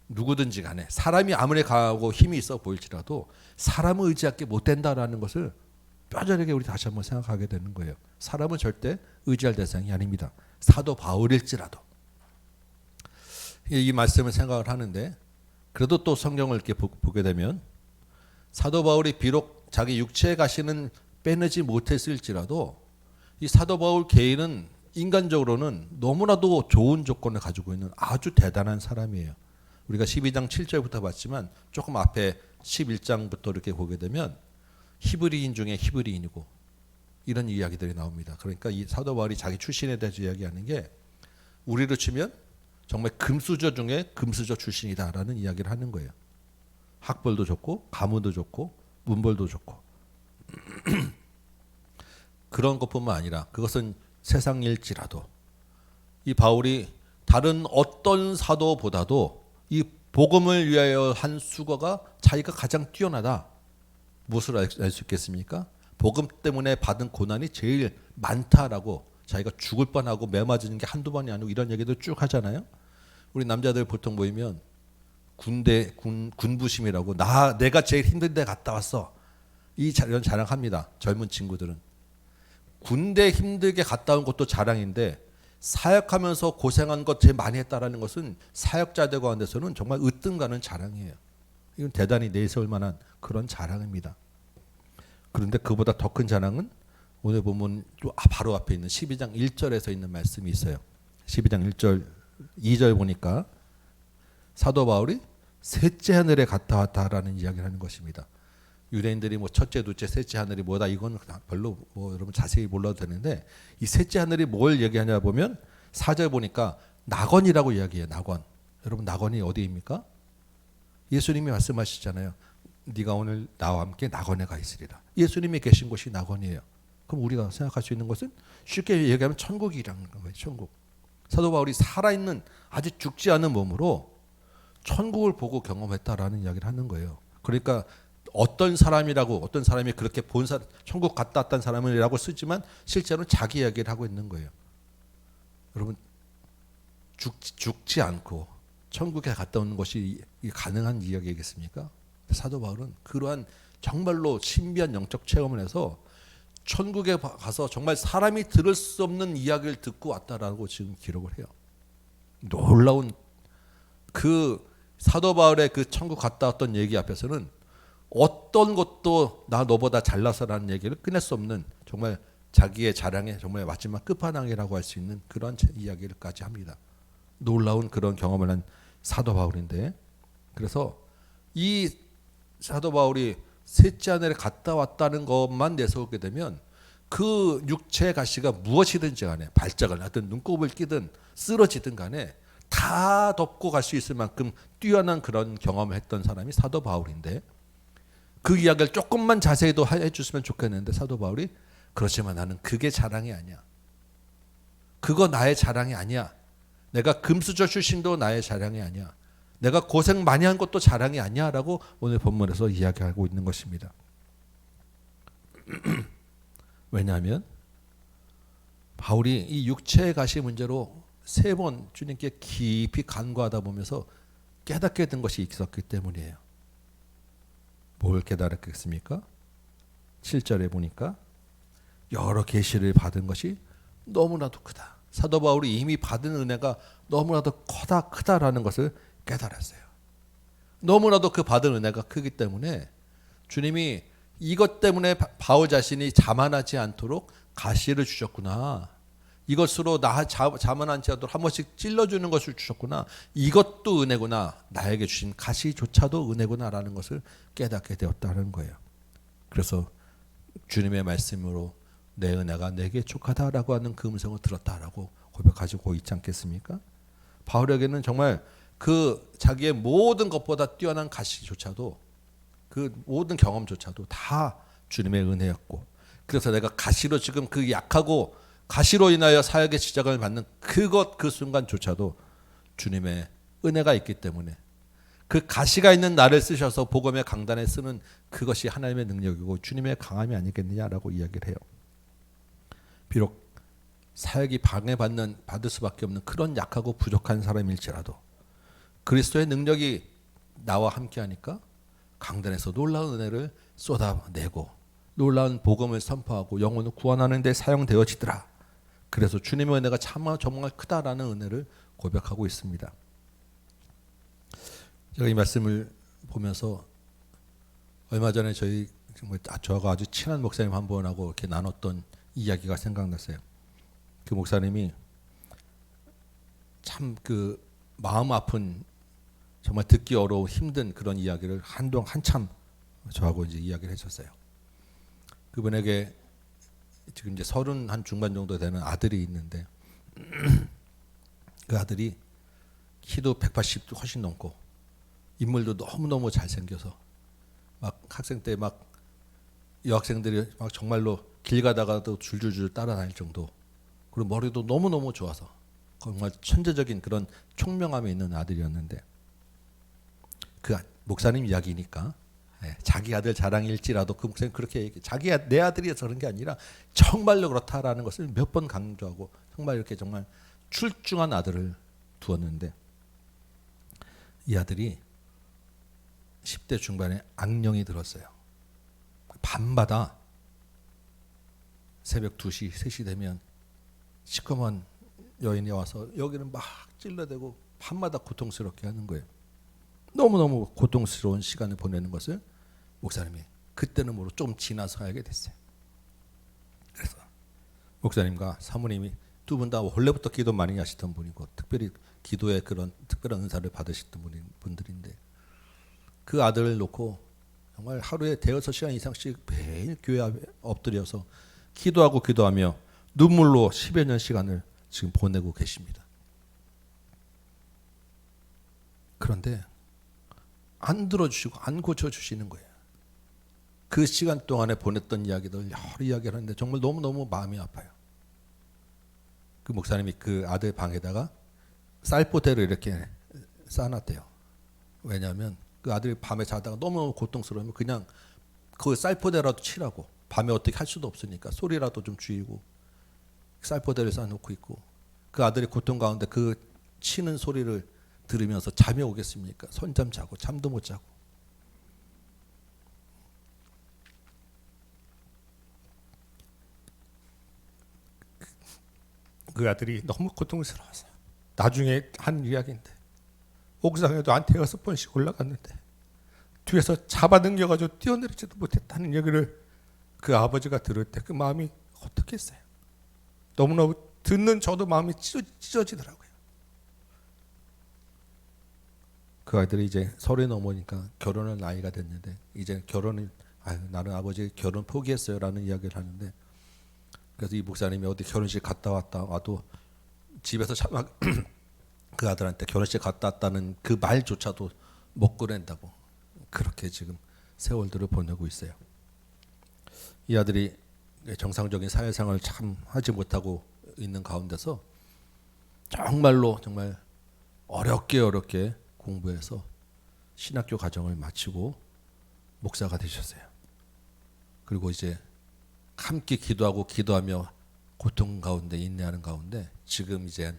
누구든지 간에 사람이 아무리 강하고 힘이 있어 보일지라도 사람을 의지할 게 못 된다라는 것을 뼈저리게 우리 다시 한번 생각하게 되는 거예요. 사람은 절대 의지할 대상이 아닙니다. 사도 바울일지라도. 이 말씀을 생각을 하는데 그래도 또 성경을 이렇게 보게 되면 사도 바울이 비록 자기 육체의 가시는 빼내지 못했을지라도 이 사도 바울 개인은 인간적으로는 너무나도 좋은 조건을 가지고 있는 아주 대단한 사람이에요. 우리가 12장 7절부터 봤지만 조금 앞에 11장부터 이렇게 보게 되면 히브리인 중에 히브리인이고 이런 이야기들이 나옵니다. 그러니까 이 사도 바울이 자기 출신에 대해서 이야기하는 게 우리로 치면 정말 금수저 중에 금수저 출신이다라는 이야기를 하는 거예요. 학벌도 좋고 가문도 좋고 문벌도 좋고 그런 것뿐만 아니라 그것은 세상일지라도 이 바울이 다른 어떤 사도보다도 이 복음을 위하여 한 수고가 자기가 가장 뛰어나다. 무엇을 알 수 있겠습니까? 복음 때문에 받은 고난이 제일 많다라고 자기가 죽을 뻔하고 매 맞은 게 한두 번이 아니고 이런 얘기도 쭉 하잖아요. 우리 남자들 보통 모이면 군부심이라고 내가 제일 힘든 데 갔다 왔어. 이런 자랑합니다. 젊은 친구들은. 군대 힘들게 갔다 온 것도 자랑인데 사역하면서 고생한 것 제일 많이 했다라는 것은 사역자들 가운데서는 정말 으뜸가는 자랑이에요. 이건 대단히 내세울 만한 그런 자랑입니다. 그런데 그보다 더 큰 자랑은 오늘 보면 바로 앞에 있는 12장 1절에서 있는 말씀이 있어요. 12장 1절 2절 보니까 사도 바울이 셋째 하늘에 갔다 왔다라는 이야기를 하는 것입니다. 유대인들이 첫째, 둘째, 셋째 하늘이 뭐다 이건 별로 여러분 자세히 몰라도 되는데 이 셋째 하늘이 뭘 얘기하냐 보면 4절 보니까 낙원이라고 이야기해요. 낙원. 여러분 낙원이 어디입니까? 예수님이 말씀하시잖아요. 네가 오늘 나와 함께 낙원에 가 있으리라. 예수님이 계신 곳이 낙원이에요. 그럼 우리가 생각할 수 있는 것은 쉽게 얘기하면 천국이라는 거예요. 천국. 사도 바울이 살아있는 아직 죽지 않은 몸으로 천국을 보고 경험했다라는 이야기를 하는 거예요. 그러니까 어떤 사람이 그렇게 천국 갔다 왔다는 사람이라고 쓰지만 실제로는 자기 이야기를 하고 있는 거예요. 여러분 죽지 않고 천국에 갔다 오는 것이 가능한 이야기겠습니까? 사도 바울은 그러한 정말로 신비한 영적 체험을 해서 천국에 가서 정말 사람이 들을 수 없는 이야기를 듣고 왔다라고 지금 기록을 해요. 놀라운 그 사도 바울의 그 천국 갔다 왔던 얘기 앞에서는 어떤 것도 나 너보다 잘나서라는 얘기를 끝낼 수 없는 정말 자기의 자랑의 정말 마지막 끝판왕이라고 할 수 있는 그런 이야기를까지 합니다. 놀라운 그런 경험을 한 사도 바울인데, 그래서 이 사도 바울이 셋째 하늘에 갔다 왔다는 것만 내세우게 되면 그 육체의 가시가 무엇이든지 간에 발작을 하든 눈곱을 끼든 쓰러지든 간에 다 덮고 갈 수 있을 만큼 뛰어난 그런 경험을 했던 사람이 사도 바울인데, 그 이야기를 조금만 자세히 더 해줬으면 좋겠는데 사도 바울이 그렇지만 나는 그게 자랑이 아니야. 그거 나의 자랑이 아니야. 내가 금수저 출신도 나의 자랑이 아니야. 내가 고생 많이 한 것도 자랑이 아니야 라고 오늘 본문에서 이야기하고 있는 것입니다. 왜냐하면 바울이 이 육체의 가시 문제로 3번 주님께 깊이 간구하다 보면서 깨닫게 된 것이 있었기 때문이에요. 뭘 깨달았겠습니까? 7절에 보니까 여러 계시를 받은 것이 너무나도 크다. 사도 바울이 이미 받은 은혜가 너무나도 크다라는 것을 깨달았어요. 너무나도 그 받은 은혜가 크기 때문에 주님이 이것 때문에 바울 자신이 자만하지 않도록 가시를 주셨구나. 이것으로 나 자만하지 않도록 한 번씩 찔러주는 것을 주셨구나. 이것도 은혜구나. 나에게 주신 가시조차도 은혜구나라는 것을 깨닫게 되었다는 거예요. 그래서 주님의 말씀으로 내 은혜가 내게 족하다라고 하는 그 음성을 들었다라고 고백하시고 있지 않겠습니까? 바울에게는 정말 그 자기의 모든 것보다 뛰어난 가시조차도, 그 모든 경험조차도 다 주님의 은혜였고, 그래서 내가 가시로 지금 그 약하고 가시로 인하여 사역의 시작을 받는 그 순간조차도 주님의 은혜가 있기 때문에 그 가시가 있는 나를 쓰셔서 복음의 강단에 쓰는 그것이 하나님의 능력이고 주님의 강함이 아니겠느냐라고 이야기를 해요. 비록 사역이 받을 수밖에 없는 그런 약하고 부족한 사람일지라도 그리스도의 능력이 나와 함께하니까 강단에서 놀라운 은혜를 쏟아내고 놀라운 복음을 선포하고 영혼을 구원하는 데 사용되어지더라. 그래서 주님의 은혜가 정말 크다라는 은혜를 고백하고 있습니다. 제가 이 말씀을 보면서 얼마 전에 저하고 아주 친한 목사님 한 분하고 이렇게 나눴던 이야기가 생각났어요. 그 목사님이 참 그 마음 아픈 정말 듣기 어려운 힘든 그런 이야기를 한참 저하고 이제 이야기를 해줬어요. 그분에게 지금 이제 30 한 중반 정도 되는 아들이 있는데 그 아들이 키도 180도 훨씬 넘고 인물도 너무너무 잘생겨서 막 학생 때 막 여학생들이 막 정말로 길 가다가도 줄줄줄 따라다닐 정도, 그리고 머리도 너무너무 좋아서 정말 천재적인 그런 총명함이 있는 아들이었는데, 그 목사님 이야기니까 자기 아들 자랑일지라도 그 목사님 그렇게 내 아들이 저런 게 아니라 정말로 그렇다라는 것을 몇 번 강조하고 정말 이렇게 정말 출중한 아들을 두었는데, 이 아들이 10대 중반에 악령이 들었어요. 밤마다 새벽 2시, 3시 되면 시커먼 여인이 와서 여기는 막 찔러대고 밤마다 고통스럽게 하는 거예요. 너무너무 고통스러운 시간을 보내는 것을 목사님이 그때는 모르고 좀 지나서 알게 됐어요. 그래서 목사님과 사모님이 두 분 다 원래부터 기도 많이 하시던 분이고 특별히 기도에 그런 특별한 은사를 받으셨던 분들인데, 그 아들을 놓고 정말 하루에 5-6시간 이상씩 매일 교회 앞에 엎드려서 기도하며 눈물로 10여 년 시간을 지금 보내고 계십니다. 그런데 안 들어주시고 안 고쳐주시는 거예요. 그 시간 동안에 보냈던 이야기들 여러 이야기를 하는데 정말 너무너무 마음이 아파요. 그 목사님이 그 아들 방에다가 쌀포대를 이렇게 쌓아놨대요. 왜냐하면 그 아들이 밤에 자다가 너무 고통스러우면 그냥 그 쌀포대라도 치라고, 밤에 어떻게 할 수도 없으니까 소리라도 좀 줄이고 쌀포대를 쌓아놓고 있고, 그 아들이 고통 가운데 그 치는 소리를 들으면서 잠이 오겠습니까? 손잠 자고 잠도 못 자고. 그 아들이 너무 고통스러워서 나중에 한 이야기인데 옥상에도 한 5번씩 올라갔는데 뒤에서 잡아당겨가지고 뛰어내리지도 못했다는 얘기를 그 아버지가 들을 때 그 마음이 어떻겠어요? 너무너무 듣는 저도 마음이 찢어지더라고요. 그 아들이 이제 30 넘으니까 결혼할 나이가 됐는데 이제 결혼을 나는 아버지 결혼 포기했어요라는 이야기를 하는데, 그래서 이 목사님이 어디 결혼식 갔다 와도 집에서 차마 그 아들한테 결혼식 갔다 왔다는 그 말조차도 못 꺼낸다고, 그렇게 지금 세월들을 보내고 있어요. 이 아들이 정상적인 사회생활을 참 하지 못하고 있는 가운데서 정말 어렵게 공부해서 신학교 과정을 마치고 목사가 되셨어요. 그리고 이제 함께 기도하며 고통 가운데 인내하는 가운데 지금 이제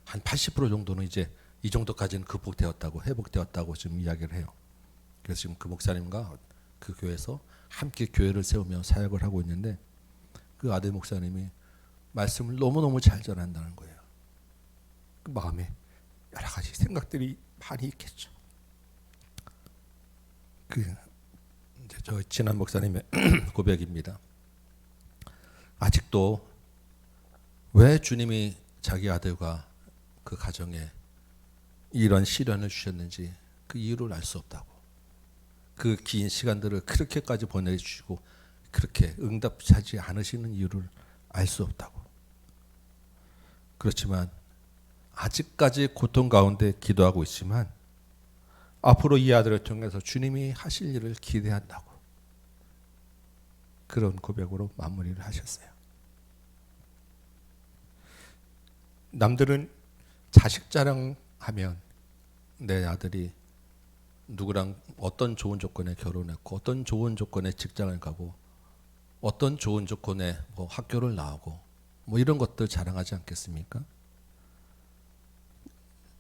한 80% 정도는 이제 이 정도까지는 회복되었다고 지금 이야기를 해요. 그래서 지금 그 목사님과 그 교회에서 함께 교회를 세우며 사역을 하고 있는데, 그 아들 목사님이 말씀을 너무너무 잘 전한다는 거예요. 그 마음에 여러 가지 생각들이 많이 있겠죠. 이제 저 진한 목사님의 고백입니다. 아직도 왜 주님이 자기 아들과 그 가정에 이런 시련을 주셨는지 그 이유를 알 수 없다고. 그 긴 시간들을 그렇게까지 보내주시고 그렇게 응답하지 않으시는 이유를 알 수 없다고. 그렇지만 아직까지 고통 가운데 기도하고 있지만 앞으로 이 아들을 통해서 주님이 하실 일을 기대한다고, 그런 고백으로 마무리를 하셨어요. 남들은 자식 자랑하면 내 아들이 누구랑 어떤 좋은 조건에 결혼했고 어떤 좋은 조건에 직장을 가고 어떤 좋은 조건에 뭐 학교를 나오고 뭐 이런 것들 자랑하지 않겠습니까?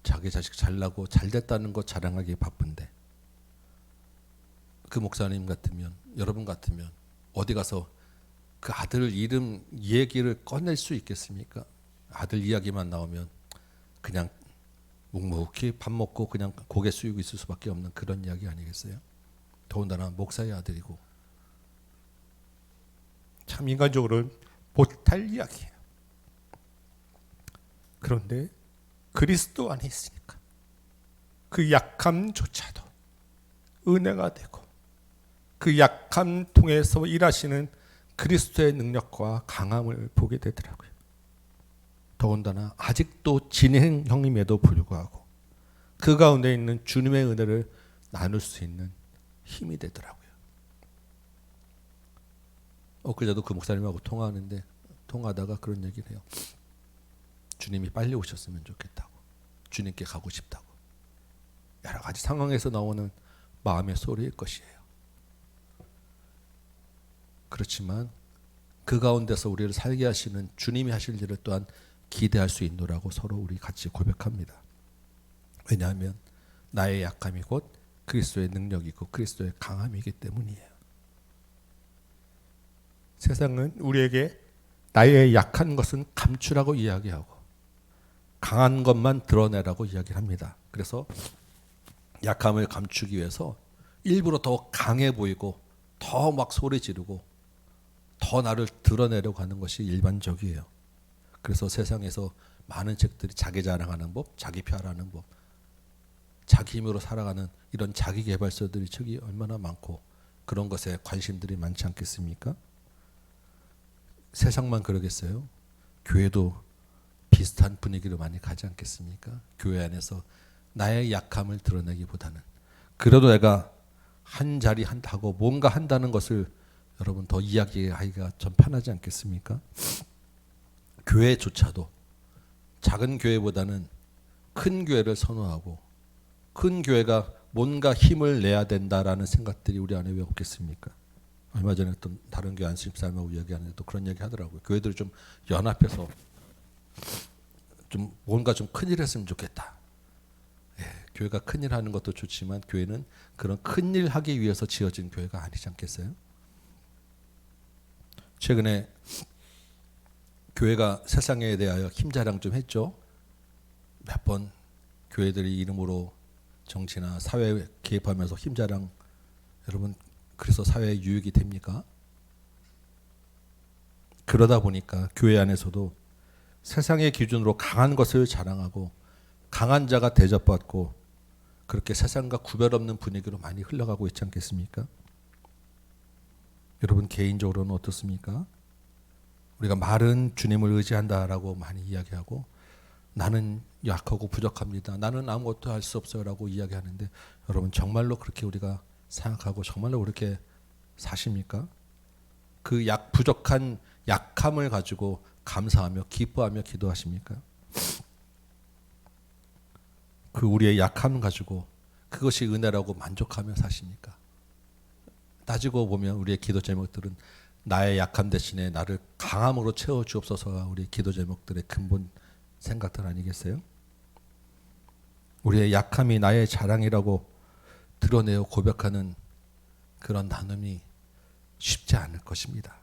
자기 자식 잘나고 잘됐다는 것 자랑하기 바쁜데, 그 목사님 같으면, 여러분 같으면 어디 가서 그 아들 이름 얘기를 꺼낼 수 있겠습니까? 아들 이야기만 나오면 그냥 묵묵히 밥 먹고 그냥 고개 숙이고 있을 수밖에 없는 그런 이야기 아니겠어요? 더군다나 목사의 아들이고. 참 인간적으로는 못할 이야기예요. 그런데 그리스도 안에 있으니까 그 약함조차도 은혜가 되고, 그 약함 통해서 일하시는 그리스도의 능력과 강함을 보게 되더라고요. 더군다나 아직도 진행형임에도 불구하고 그 가운데 있는 주님의 은혜를 나눌 수 있는 힘이 되더라고요. 엊그제도 그 목사님하고 통화하다가 그런 얘기를 해요. 주님이 빨리 오셨으면 좋겠다고, 주님께 가고 싶다고. 여러 가지 상황에서 나오는 마음의 소리일 것이에요. 그렇지만 그 가운데서 우리를 살게 하시는 주님이 하실 일을 또한 기대할 수 있노라고 서로 우리 같이 고백합니다. 왜냐하면 나의 약함이 곧 그리스도의 능력이고 그리스도의 강함이기 때문이에요. 세상은 우리에게 나의 약한 것은 감추라고 이야기하고 강한 것만 드러내라고 이야기를 합니다. 그래서 약함을 감추기 위해서 일부러 더 강해 보이고 더 막 소리 지르고 더 나를 드러내려고 하는 것이 일반적이에요. 그래서 세상에서 많은 책들이 자기 자랑하는 법, 자기 PR 하는 법, 자기 힘으로 살아가는 이런 자기 개발서들이 책이 얼마나 많고 그런 것에 관심들이 많지 않겠습니까? 세상만 그러겠어요? 교회도 비슷한 분위기로 많이 가지 않겠습니까? 교회 안에서 나의 약함을 드러내기보다는 그래도 내가 한 자리 한다고 뭔가 한다는 것을 여러분 더 이야기하기가 좀 편하지 않겠습니까? 교회조차도 작은 교회보다는 큰 교회를 선호하고 큰 교회가 뭔가 힘을 내야 된다라는 생각들이 우리 안에 왜 없겠습니까? 얼마 전에 어떤 다른 교회 안수집사님하고 이야기하는데 또 그런 얘기 하더라고요. 교회들이 좀 연합해서 좀 뭔가 좀 큰일 했으면 좋겠다. 교회가 큰일 하는 것도 좋지만 교회는 그런 큰일 하기 위해서 지어진 교회가 아니지 않겠어요? 최근에 교회가 세상에 대하여 힘자랑 좀 했죠. 몇 번 교회들이 이름으로 정치나 사회에 개입하면서 힘자랑, 여러분 그래서 사회에 유익이 됩니까? 그러다 보니까 교회 안에서도 세상의 기준으로 강한 것을 자랑하고 강한 자가 대접받고 그렇게 세상과 구별 없는 분위기로 많이 흘러가고 있지 않겠습니까? 여러분 개인적으로는 어떻습니까? 우리가 말은 주님을 의지한다라고 많이 이야기하고 나는 약하고 부족합니다. 나는 아무것도 할 수 없어요라고 이야기하는데 여러분 정말로 그렇게 우리가 생각하고 정말로 그렇게 사십니까? 그 부족한 약함을 가지고 감사하며 기뻐하며 기도하십니까? 그 우리의 약함 가지고 그것이 은혜라고 만족하며 사십니까? 따지고 보면 우리의 기도 제목들은 나의 약함 대신에 나를 강함으로 채워 주옵소서가 우리 기도 제목들의 근본 생각들 아니겠어요? 우리의 약함이 나의 자랑이라고 드러내어 고백하는 그런 나눔이 쉽지 않을 것입니다.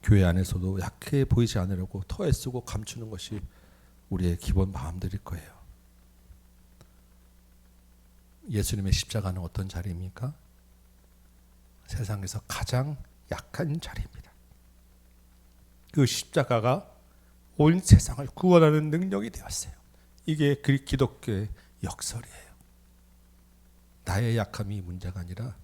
교회 안에서도 약해 보이지 않으려고 더 애쓰고 감추는 것이 우리의 기본 마음들일 거예요. 예수님의 십자가는 어떤 자리입니까? 세상에서 가장 약한 자리입니다. 그 십자가가 온 세상을 구원하는 능력이 되었어요. 이게 기독교의 역설이에요. 나의 약함이 문제가 아니라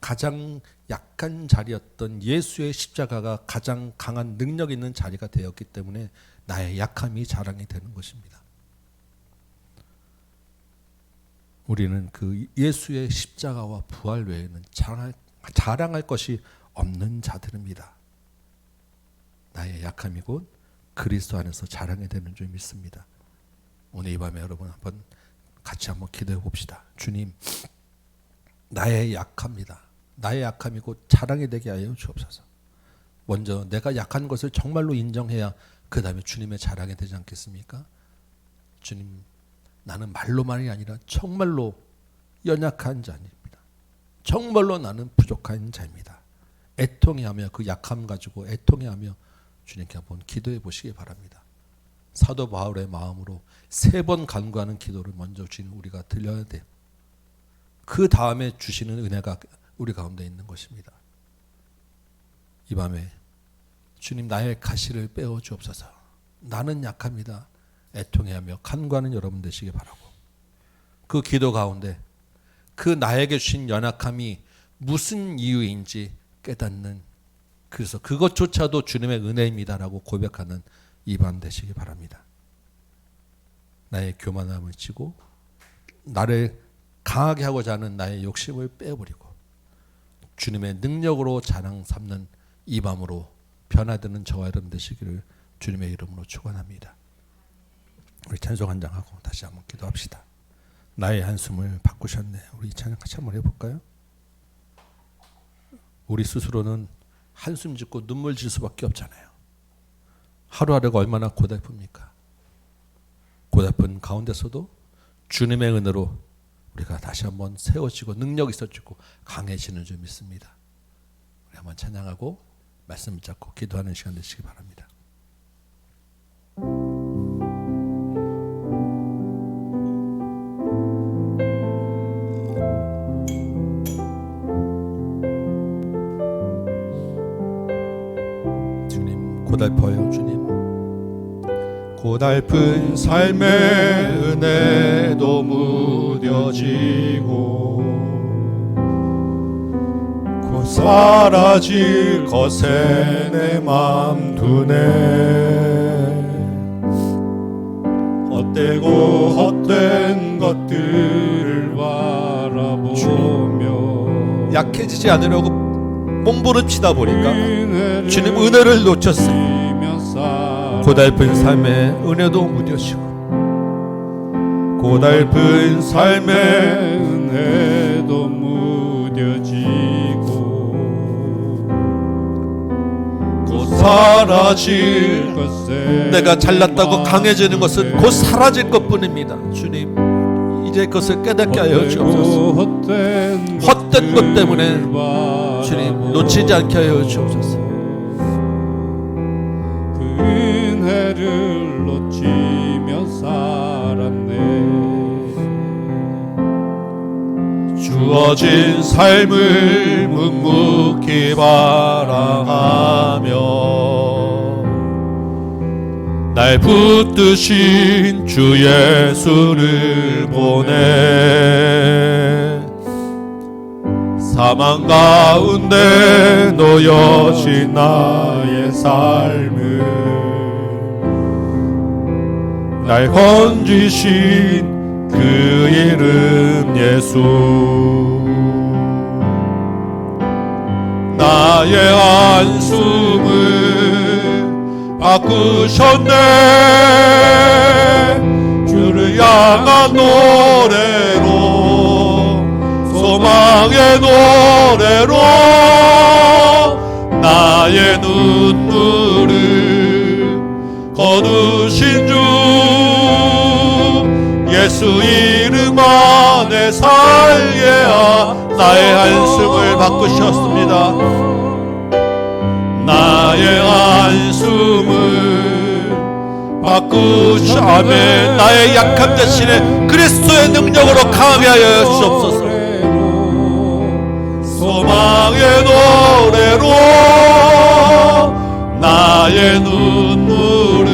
가장 약한 자리였던 예수의 십자가가 가장 강한 능력 있는 자리가 되었기 때문에 나의 약함이 자랑이 되는 것입니다. 우리는 그 예수의 십자가와 부활 외에는 자랑할 것이 없는 자들입니다. 나의 약함이 곧 그리스도 안에서 자랑이 되는 줄 믿습니다. 오늘 이 밤에 여러분 같이 한번 기도해 봅시다. 주님, 나의 약합니다. 나의 약함이 곧 자랑이 되게 하여 주옵소서. 먼저 내가 약한 것을 정말로 인정해야 그 다음에 주님의 자랑이 되지 않겠습니까? 주님, 나는 말로만이 아니라 정말로 연약한 자입니다. 정말로 나는 부족한 자입니다. 애통해하며 그 약함 가지고 애통해하며 주님께 한번 기도해 보시기 바랍니다. 사도 바울의 마음으로 3번 간구하는 기도를 먼저 주님 우리가 들려야 돼요. 그 다음에 주시는 은혜가 우리 가운데 있는 것입니다. 이 밤에 주님 나의 가시를 빼어 주옵소서. 나는 약합니다. 애통해하며 간구하는 여러분 되시기 바라고, 그 기도 가운데 그 나에게 주신 연약함이 무슨 이유인지 깨닫는, 그래서 그것조차도 주님의 은혜입니다라고 고백하는 이 밤 되시기 바랍니다. 나의 교만함을 치고 나를 강하게 하고자 하는 나의 욕심을 빼버리고 주님의 능력으로 자랑 삼는 이 밤으로 변화되는 저와 여러분 되시기를 주님의 이름으로 축원합니다. 우리 찬송 한 장 하고 다시 한번 기도합시다. 나의 한숨을 바꾸셨네. 우리 찬양 같이 한번 해볼까요? 우리 스스로는 한숨 짓고 눈물 질 수밖에 없잖아요. 하루하루가 얼마나 고달픕니까? 고달픈 가운데서도 주님의 은혜로 우리가 다시 한번 세워지고 능력 있어지고 강해지는 줄 믿습니다. 우리 한번 찬양하고 말씀 붙잡고 기도하는 시간 되시기 바랍니다. 주님 고달퍼요. 주님 고달픈 삶의 은혜도 무뎌지고 곧 사라질 것에 내 맘 두네. 헛되고 헛된 것들을 바라보며 약해지지 않으려고 몸부림치다 보니까 주님 은혜를 놓쳤어요. 고달픈 삶의 은혜도 무뎌지고 고달픈 삶의 은혜도 무뎌지고 곧 사라질 것을 내가 잘났다고 강해지는 것은 곧 사라질 것뿐입니다. 주님 이제 그것을 깨닫게 하여 주옵소서. 헛된 것 때문에 주님 놓치지 않게 하여 주옵소서. 그 은혜를 놓치며 살았네. 주어진 삶을 묵묵히 바라하며 날 붙드신 주 예수를 보내 사망 가운데 놓여진 나의 삶을 날 건지신 그 이름 예수 나의 한숨을 바꾸셨네. 주를 향한 노래로 소망의 노래로 나의 눈물을 거두신 주 예수 이름 안에 살게 하 나의 한숨을 바꾸셨습니다. 나의 한숨을 바꾸시 아멘. 나의 약함 대신에 그리스도의 능력으로 강하게 하여 주옵소서. 소망의 노래로 나의 눈물을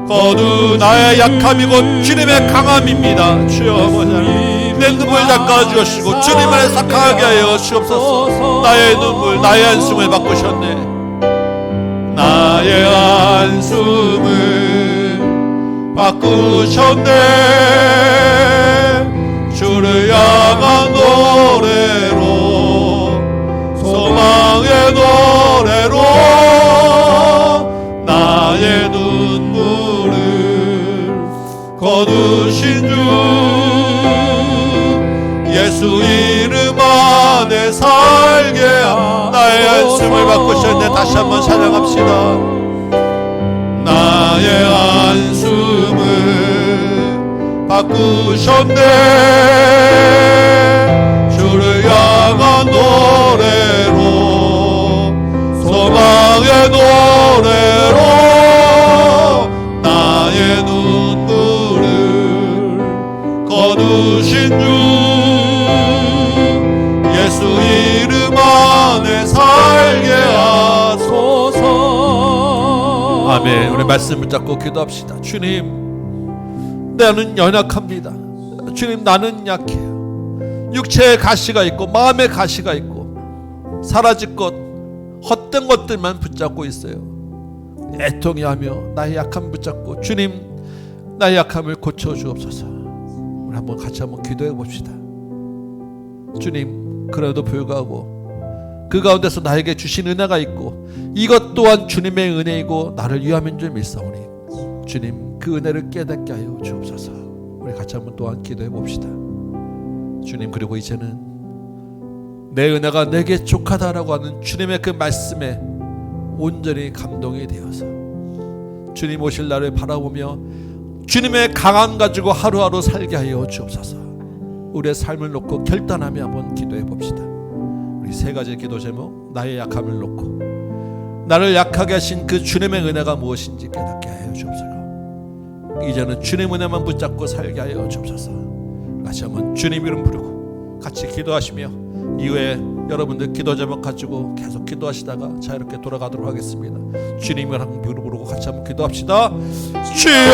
거두 나의 약함이고 주님의 강함입니다. 주여 아버지 내 눈물 닦아 주시고 주님 안에서 강하게 하여 주옵소서. 나의 눈물 나의 한숨을 바꾸셨네. 나의 한숨을 바꾸셨네. 주를 향한 노래로 소망의 노래로 나의 눈물을 거두신 주 예수 이름 안에 살게 하 나의 한숨을 바꾸셨네. 다시 한번 찬양합시다. 나의 한숨을 바꾸셨네. 주를 향한 노래로 소망의 노래로 나의 눈물을 거두신 주 예수 이름 안에 살게 하소서. 아멘. 우리 말씀 붙잡고 기도합시다. 주님 나는 연약합니다. 주님 나는 약해요. 육체의 가시가 있고 마음의 가시가 있고 사라질 것 헛된 것들만 붙잡고 있어요. 애통해하며 나의 약함 붙잡고 주님 나의 약함을 고쳐주옵소서. 우리 한번 같이 한번 기도해 봅시다. 주님 그래도 불구하고 그 가운데서 나에게 주신 은혜가 있고 이것 또한 주님의 은혜이고 나를 위함인 줄 믿사오니 주님 그 은혜를 깨닫게 하여 주옵소서. 우리 같이 한번 또한 기도해 봅시다. 주님 그리고 이제는 내 은혜가 내게 족하다라고 하는 주님의 그 말씀에 온전히 감동이 되어서 주님 오실 날을 바라보며 주님의 강함 가지고 하루하루 살게 하여 주옵소서. 우리의 삶을 놓고 결단하며 한번 기도해 봅시다. 우리 세 가지 기도 제목 나의 약함을 놓고 나를 약하게 하신 그 주님의 은혜가 무엇인지 깨닫게 하여 주옵소서. 이제는 주님 은혜만 붙잡고 살게 하여 주옵소서. 다시 한번 주님 이름 부르고 같이 기도하시며 이후에 여러분들 기도 제목 가지고 계속 기도하시다가 자유롭게 돌아가도록 하겠습니다. 주님 이름 부르고 같이 한번 기도합시다. 주여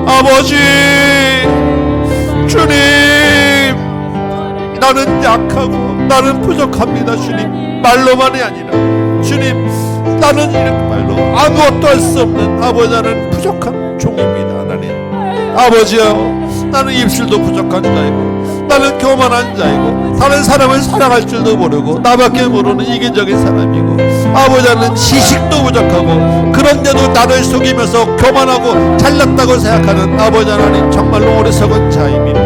아버지 주님 나는 약하고 나는 부족합니다. 주님 말로만이 아니라 주님 나는 이렇게 말로 아무것도 할 수 없는 아버지 나는 부족한 종입니다. 하나님 아버지여 나는 입술도 부족한 자이고 나는 교만한 자이고 다른 사람을 사랑할 줄도 모르고 나밖에 모르는 이기적인 사람이고 아버지 나는 지식도 부족하고 그런데도 나를 속이면서 교만하고 잘났다고 생각하는 아버지 하나님 정말로 어리석은 자입니다.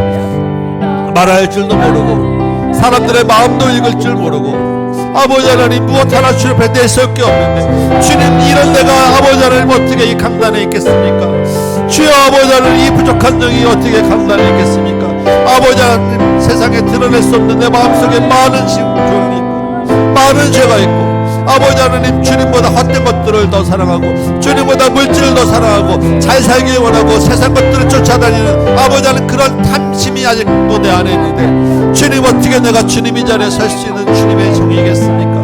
말할 줄도 모르고 사람들의 마음도 읽을 줄 모르고 아버지 하나님 무엇 하나 주님 앞에 내설 게 없는데 주님 이런 내가 아버지 하나님 어떻게 이 강단에 있겠습니까? 주여 아버지 하나님 이 부족한 영이 어떻게 강단에 있겠습니까? 아버지 하나님 세상에 드러낼 수 없는 내 마음속에 많은 종이 있고 많은 죄가 있고 아버지 하나님 주님보다 헛된 것들을 더 사랑하고 주님보다 물질을 더 사랑하고 잘 살기 원하고 세상 것들을 쫓아다니는 아버지 하나님 그런 탐심이 아직도 내 안에 있는데 주님 어떻게 내가 주님 이 자리에 설 수 있는 주님의 종이겠습니까?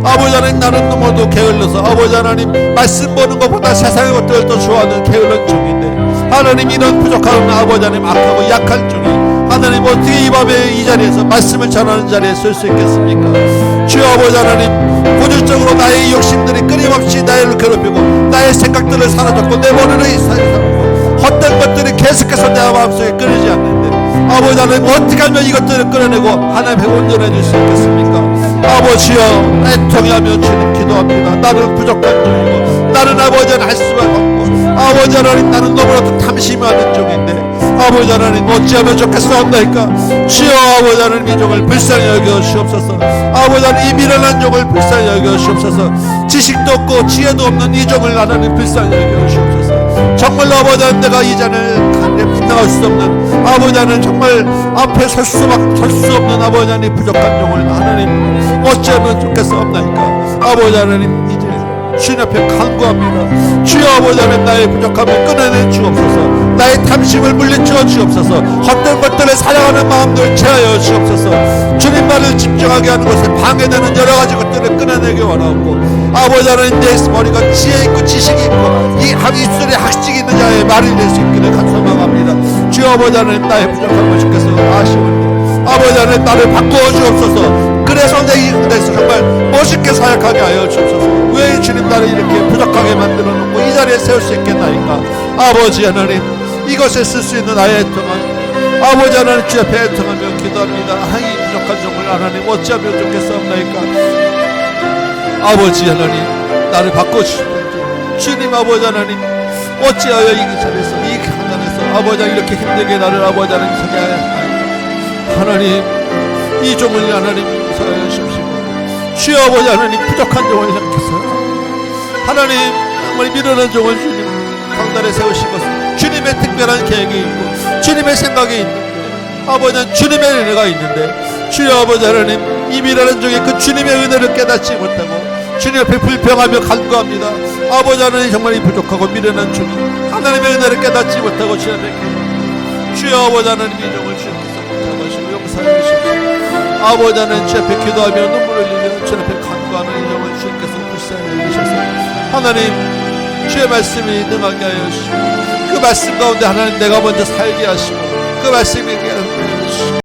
아버지 하나님 나는 너무도 게을러서 아버지 하나님 말씀 보는 것보다 세상의 것들을 더 좋아하는 게을른 종인데 하나님 이런 부족한 아버지 하나님 악하고 약한 종이 하나님 어떻게 이 밤에 이 자리에서 말씀을 전하는 자리에 설 수 있겠습니까? 주여 아버지 하나님 본질적으로 나의 욕심들이 끊임없이 나를 괴롭히고 나의 생각들을 사로잡고 내 머리를 사로잡고 헛된 것들이 계속해서 내 마음속에 끊이지 않는데 아버지 하나님 어떻게 하면 이것들을 끌어내고 하나님의 온전해 줄 수 있겠습니까? 아버지여 애통하며 주님 기도합니다. 나는 부족한 종이고 나는 아버지 하나님 할 수만 없고 아버지 하나님 나는 너무나도 탐심하는 종인데 아버지 하나님 어찌하면 좋겠사옵나이까? 주여 아버지 하나님 이 종을 불쌍히 여겨 주옵소서. 아버지 하나님 이 미련한 종을 불쌍히 여겨 주옵소서. 지식도 없고 지혜도 없는 이 종을 하나님 불쌍히 여겨 주옵소서. 정말 아버지 하나님 내가 이 잔을 분당할 수 없는 아버지 하나님 정말 앞에 설 수 없는 아버지 하나님 부족한 종을 하나님 어찌하면 좋겠사옵나이까? 아버지 하나님 이제 주님 앞에 간구합니다. 주여 아버지 하나님 나의 부족함을 끊어내 주옵소서. 나의 탐심을 물리쳐 주옵소서. 헛된 것들을 사랑하는 마음들 제하여 주옵소서. 주님만을 집중하게 하는 것에 방해되는 여러 가지 것들을 끊어내기 원하고 아버지 하나님 내 머리가 지혜 있고 지식이 있고 이 입술에 학식이 있는 자의 말을 낼 수 있기를 간소망합니다. 주여 아버지 하나님 나의 부족함을 주께서 아시오니 아버지 하나님 나를 바꾸어 주옵소서. 그래서 내 인생에서 정말 멋있게 사역하게 하여 주옵소서. 왜 주님 나를 이렇게 부족하게 만들어 놓고 이 자리에 세울 수 있겠나이까? 아버지 하나님 이것에 쓸 수 있는 나의 애통함 아버지 하나님 주 앞에 애통하며 기도합니다. 이 부족한 종을 하나님 어찌하면 좋겠사옵나이까? 아버지 하나님 나를 바꿔주시옵소서. 주님 아버지 하나님 어찌하여 이 자리에서 이 강단에서 아버지 하나님 이렇게 힘들게 나를 아버지 하나님 서게 하나요? 하나님 이 종을 하나님 용서하여 주시옵시고 주여 아버지 하나님 부족한 종을 생각해서 하나님 정말 미련한 종을 주님 강단에 세우신 것은 주님의 특별한 계획이 있고 주님의 생각이 있는데 아버지 하나님 주님의 은혜가 있는데 주여 아버지 하나님 이 미련한 종의 그 주님의 은혜를 깨닫지 못하고 주님 앞에 불평하며 간구합니다. 아버지 하나님 정말 이 부족하고 미련한 종이 하나님의 은혜를 깨닫지 못하고 주님 앞에 기도합니다. 주여 아버지 하나님 이 종을 주님께서 붙잡으시고 용서해 주시옵소서. 아버지 하나님 주 앞에 기도하며 눈물을 흘리며 주 앞에 간구하는 이 종을 주님께서 불쌍히 여기셔서 하나님 주의 말씀이 능하게 하여 주시고 그 말씀 가운데 하나님 내가 먼저 살게 하시고 그 말씀이